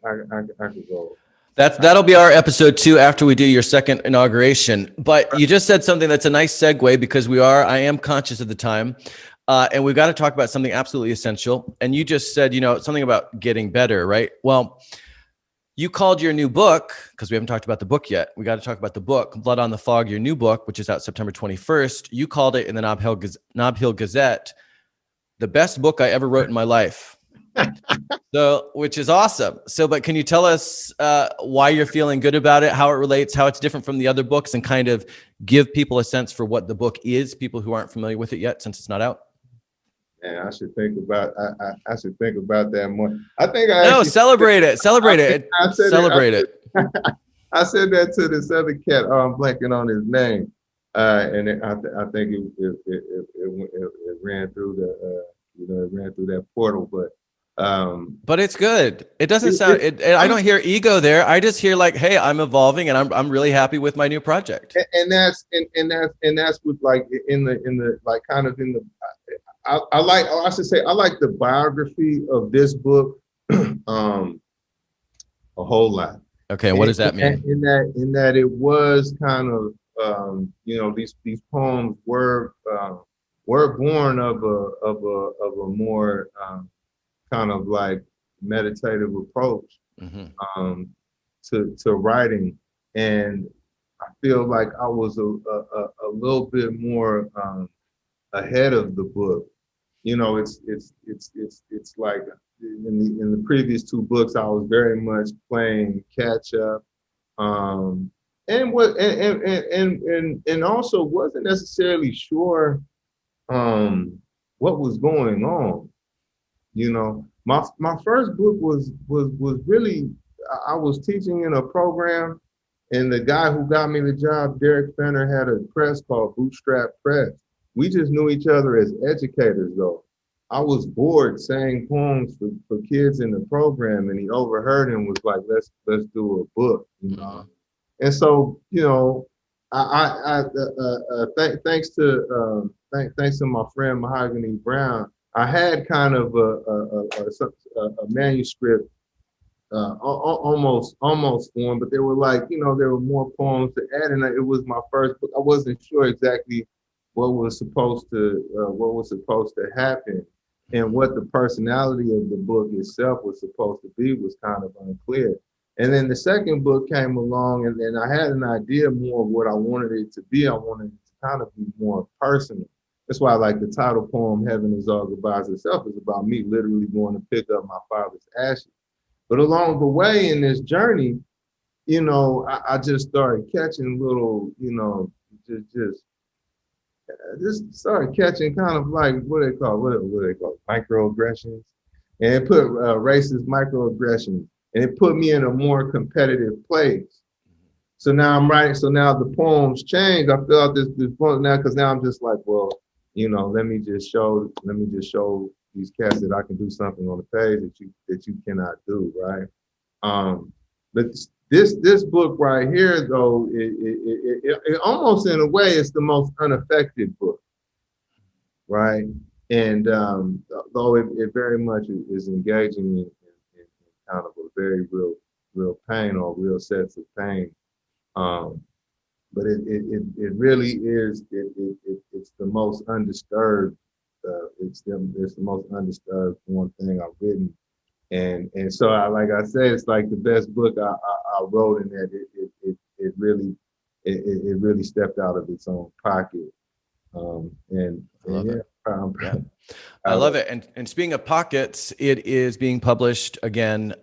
B: go.
A: That'll be our episode 2 after we do your second inauguration. But you just said something that's a nice segue, because I am conscious of the time, and we've got to talk about something absolutely essential. And you just said, you know, something about getting better, right? Well, you called your new book, because we haven't talked about the book yet. We got to talk about the book, Blood on the Fog, your new book, which is out September 21st. You called it in the Nob Hill Gazette, the best book I ever wrote in my life. So, which is awesome. So, but can you tell us why you're feeling good about it, how it relates, how it's different from the other books, and kind of give people a sense for what the book is, people who aren't familiar with it yet, since it's not out?
B: And I should think about I should think about that more.
A: Celebrate it. Celebrate it. Celebrate it.
B: I said that to this other cat. Oh, I'm blanking on his name, and I think it ran through the it ran through that portal,
A: but it's good. It doesn't sound. I don't hear ego there. I just hear like, hey, I'm evolving, and I'm really happy with my new project.
B: And that's with like in the like kind of in the. I like the biography of this book a whole lot.
A: Okay, what does that mean?
B: In that it was kind of you know, these poems were born of a more kind of like meditative approach to writing, and I feel like I was a little bit more ahead of the book. You know, it's like in the previous 2 books, I was very much playing catch up, and also wasn't necessarily sure what was going on. You know, my first book was really, I was teaching in a program, and the guy who got me the job, Derek Fenner, had a press called Bootstrap Press. We just knew each other as educators, though. I was bored saying poems for kids in the program, and he overheard and was like, "Let's do a book," you know. And so, you know, thanks to my friend Mahogany Brown, I had kind of a manuscript almost formed, but there were like, you know, there were more poems to add, and it was my first book. I wasn't sure exactly what was supposed to happen, and what the personality of the book itself was supposed to be was kind of unclear. And then the second book came along, and then I had an idea more of what I wanted it to be. I wanted it to kind of be more personal. That's why I like the title poem, Heaven Is All Goodbyes Itself, is about me literally going to pick up my father's ashes. But along the way in this journey, you know, I just started catching little, you know, just started catching kind of like what they call microaggressions, and it put racist microaggressions, and it put me in a more competitive place. So now I'm writing. So now the poems change. I fill out this poem now, because now I'm just like, well, you know, let me just show these cats that I can do something on the page that you cannot do, right? But this book right here, though, it almost in a way is the most unaffected book, right? And though it very much is engaging in kind of a very real pain, or real sets of pain, but it really is it's the most undisturbed. It's the most undisturbed one thing I've written. And so like I said, it's like the best book I wrote, in that it really stepped out of its own pocket,
A: I love
B: yeah,
A: it.
B: I'm
A: Yeah.
B: proud
A: I love
B: of
A: it. And speaking of pockets, it is being published again.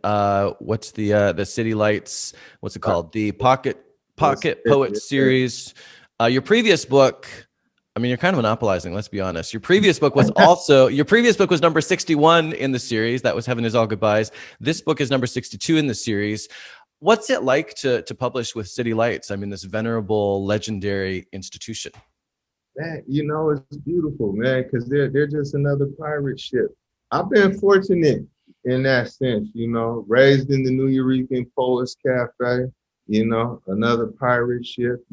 A: What's the City Lights? What's it called? The Pocket Poets series. Your previous book, I mean, you're kind of monopolizing, let's be honest. Your previous book was number 61 in the series. That was Heaven Is All Goodbyes. This book is number 62 in the series. What's it like to publish with City Lights? I mean, this venerable, legendary institution.
B: Man, it's beautiful, man, because they're just another pirate ship. I've been fortunate in that sense, raised in the New Eurekan Poets Cafe, another pirate ship,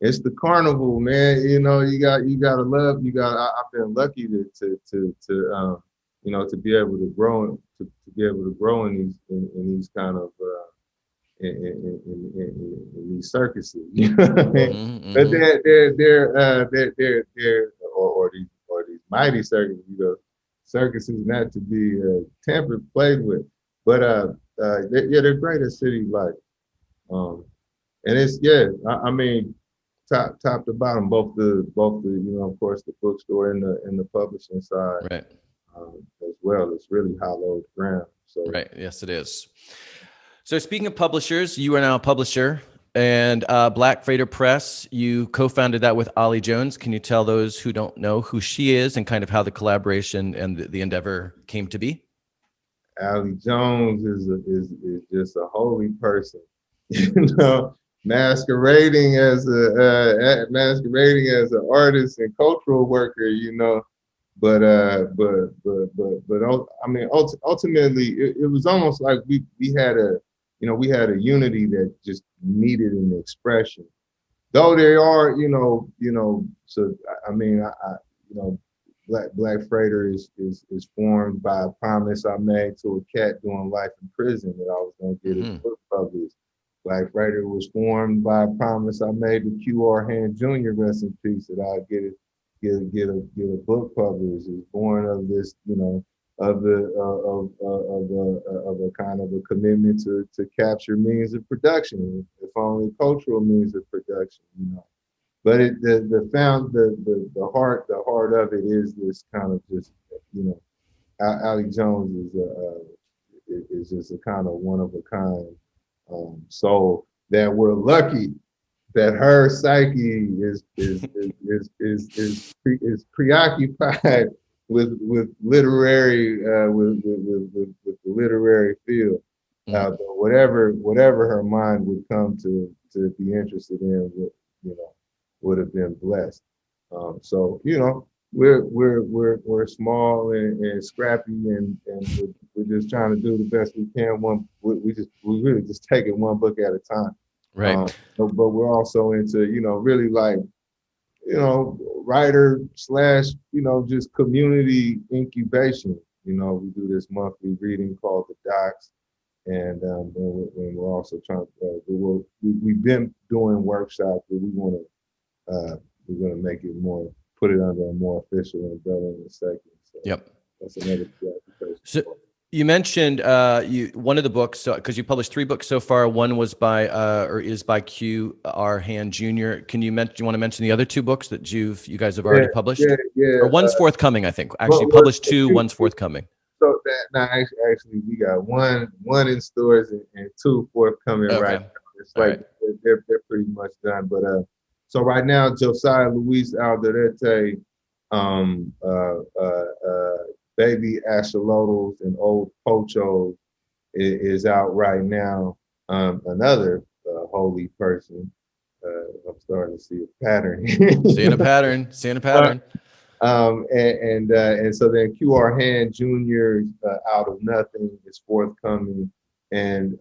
B: It's the carnival, man. You gotta love, I've been lucky to be able to grow to be able to grow in these kind of in these circuses, you know what I mean?
A: Mm-hmm,
B: But
A: mm-hmm.
B: they're or these mighty circuses, circuses not to be tempered, played with. But they're great at City Light. And it's I mean top to bottom, both the of course the bookstore and the publishing side
A: Right.
B: as well. It's really hallowed ground. So
A: Right. Yes, it is. So speaking of publishers, you are now a publisher, and Black Freighter Press, you co-founded that with Ollie Jones. Can you tell those who don't know who she is and kind of how the collaboration and the endeavor came to be?
B: Allie Jones is just a holy person, you know, masquerading as an artist and cultural worker, But I mean, ultimately, it was almost like we had a unity that just needed an expression. Though there are, so I mean, Black Freighter is formed by a promise I made to a cat doing life in prison that I was going to get his book published. Black Freighter was formed by a promise I made to QR Hand Jr. rest in peace that I'd get a book published. It was born of this, of a kind of a commitment to capture means of production, if only cultural means of production. But the heart of it is this kind of just, Allie Jones is just a kind of one of a kind soul that we're lucky that her psyche is preoccupied with literary with the literary field. But whatever her mind would come to be interested in, would have been blessed. So we're small and scrappy, and we're just trying to do the best we can. We really just take it one book at a time.
A: Right.
B: But we're also into really like writer slash just community incubation. We do this monthly reading called the Docs, and we're also trying to we've been doing workshops, but we're going to make it put it under a more official umbrella in a second. So
A: Yep.
B: that's another preoccupation.
A: So you mentioned one of the books, because you published 3 books so far. One was by or is by QR Hand Jr. Do you want to mention the other 2 books that you guys have already published?
B: Yeah.
A: Or one's forthcoming, I think. Actually, you published 2. One's forthcoming.
B: So actually, we got one in stores and 2 forthcoming right now. It's like they're pretty much done. But so right now, Josiah Luis Alderete, Baby Axolotls and Old Pochos is out right now. Another holy person. I'm starting to see a pattern.
A: Seeing a pattern.
B: And so then QR Hand Jr. Out of Nothing is forthcoming, and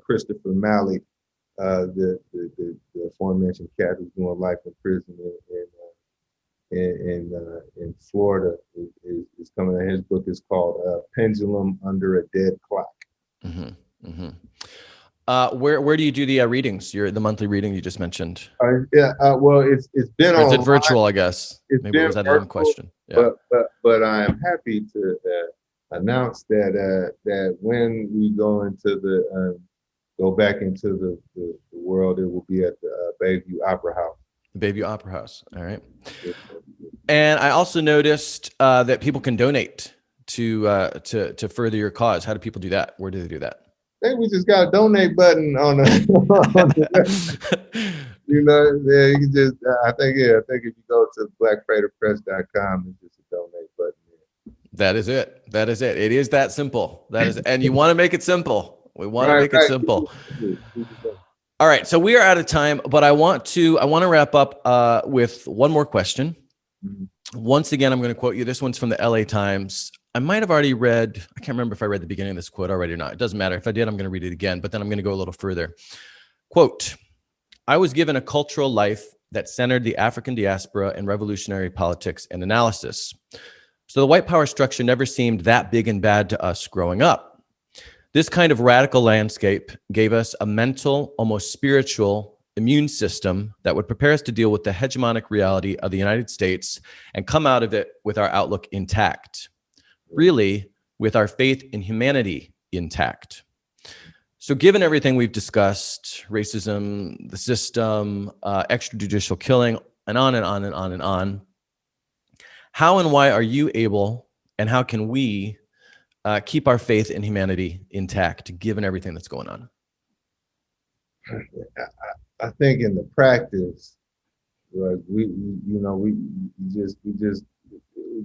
B: Christopher Malik, the aforementioned cat who's doing life in prison in Florida is coming out. His book is called Pendulum Under a Dead Clock.
A: Mm-hmm. Mm-hmm. Where do you do the readings? The monthly reading you just mentioned.
B: Well, it's been
A: or is
B: online.
A: it virtual? I guess maybe was that a dumb question. Yeah.
B: But I am happy to announce that when we go back into the world, it will be at the Bayview Opera House.
A: Bayview Opera House. All right. And I also noticed that people can donate to further your cause. How do people do that? Where do they do that?
B: I think we just got a donate button on the you know, yeah, you can just, I think if you go to blackfreighterpress.com, it's just a donate button.
A: That is it. That is it. It is that simple. That is, and you want to make it simple. We want to make it simple. All right. So we are out of time, but I want to wrap up with one more question. Mm-hmm. Once again, I'm going to quote you. This one's from the LA Times. I might have already read, I can't remember if I read the beginning of this quote already or not. It doesn't matter. If I did, I'm going to read it again, but then I'm going to go a little further. Quote, I was given a cultural life that centered the African diaspora in revolutionary politics and analysis. So the white power structure never seemed that big and bad to us growing up. This kind of radical landscape gave us a mental, almost spiritual immune system that would prepare us to deal with the hegemonic reality of the United States and come out of it with our outlook intact. Really, with our faith in humanity intact. So given everything we've discussed, racism, the system, extrajudicial killing, and on and on and on and on, how and why are you able, and how can we keep our faith in humanity intact, given everything that's going on?
B: I think in the practice, like we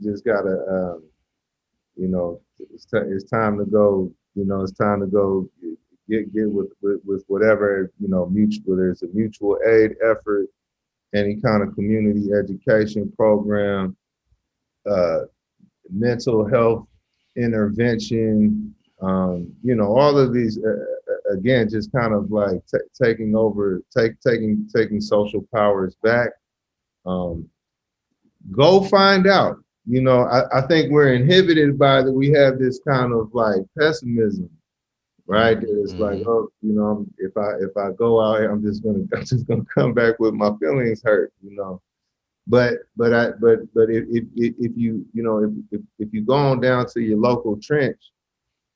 B: just gotta, it's time to go. It's time to go get with whatever, mutual. There's a mutual aid effort, any kind of community education program, mental health intervention, all of these, again, just kind of like taking social powers back. Go find out. I think we're inhibited by that. We have this kind of like pessimism, right? It's like, oh, if I go out here, I'm just gonna come back with my feelings hurt, But if you go on down to your local trench,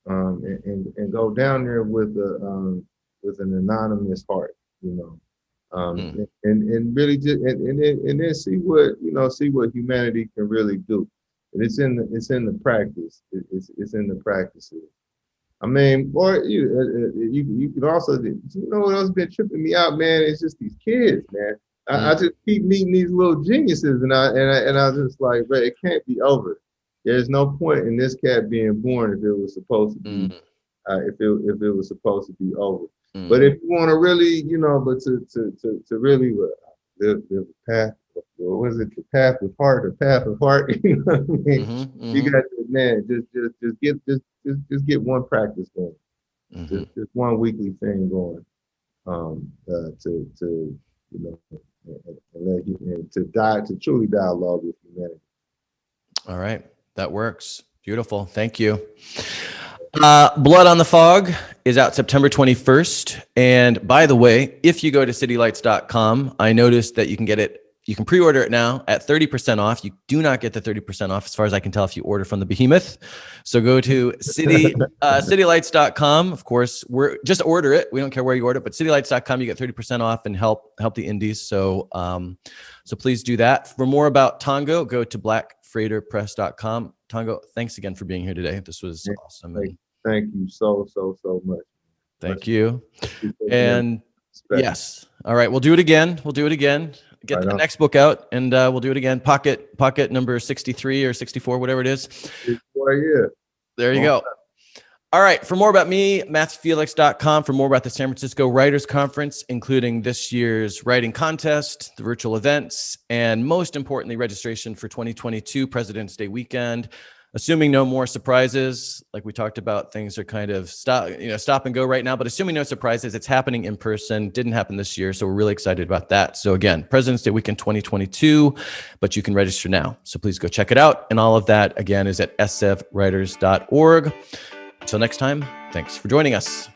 B: and go down there with an anonymous heart, and really just and then see what humanity can really do. And it's in the practice. It's in the practices. I mean, boy, you could also, what else been tripping me out, man? It's just these kids, man. I just keep meeting these little geniuses, and I was just like, but it can't be over. There's no point in this cat being born if it was supposed to be, if it was supposed to be over. But if you want to really, but to really the path, what was it? The path of heart, the path of heart. You know what I mean? You got to, man, just get one practice going, just one weekly thing going, to truly dialogue with humanity.
A: All right, that works. Beautiful. Thank you. Blood on the Fog is out September 21st. And by the way, if you go to citylights.com, I noticed that you can get it. You can pre-order it now at 30% off. You do not get the 30% off, as far as I can tell, if you order from the behemoth. So go to citylights.com. Of course, just order it. We don't care where you order it, but citylights.com, you get 30% off and help the indies. So please do that. For more about Tongo, go to blackfreighterpress.com. Tongo, thanks again for being here today. This was awesome.
B: Thank you so much.
A: Thank you. And yes. All right. We'll do it again. Get the next book out, and we'll do it again. Pocket number 63 or 64, whatever it is. There you go. All right. For more about me, MatthewFelix.com. For more about the San Francisco Writers Conference, including this year's writing contest, the virtual events, and most importantly, registration for 2022 President's Day weekend. Assuming no more surprises, like we talked about, things are kind of stop and go right now, but assuming no surprises, it's happening in person. Didn't happen this year, so we're really excited about that. So again, President's Day weekend 2022, but you can register now. So please go check it out. And all of that, again, is at svwriters.org. Until next time, thanks for joining us.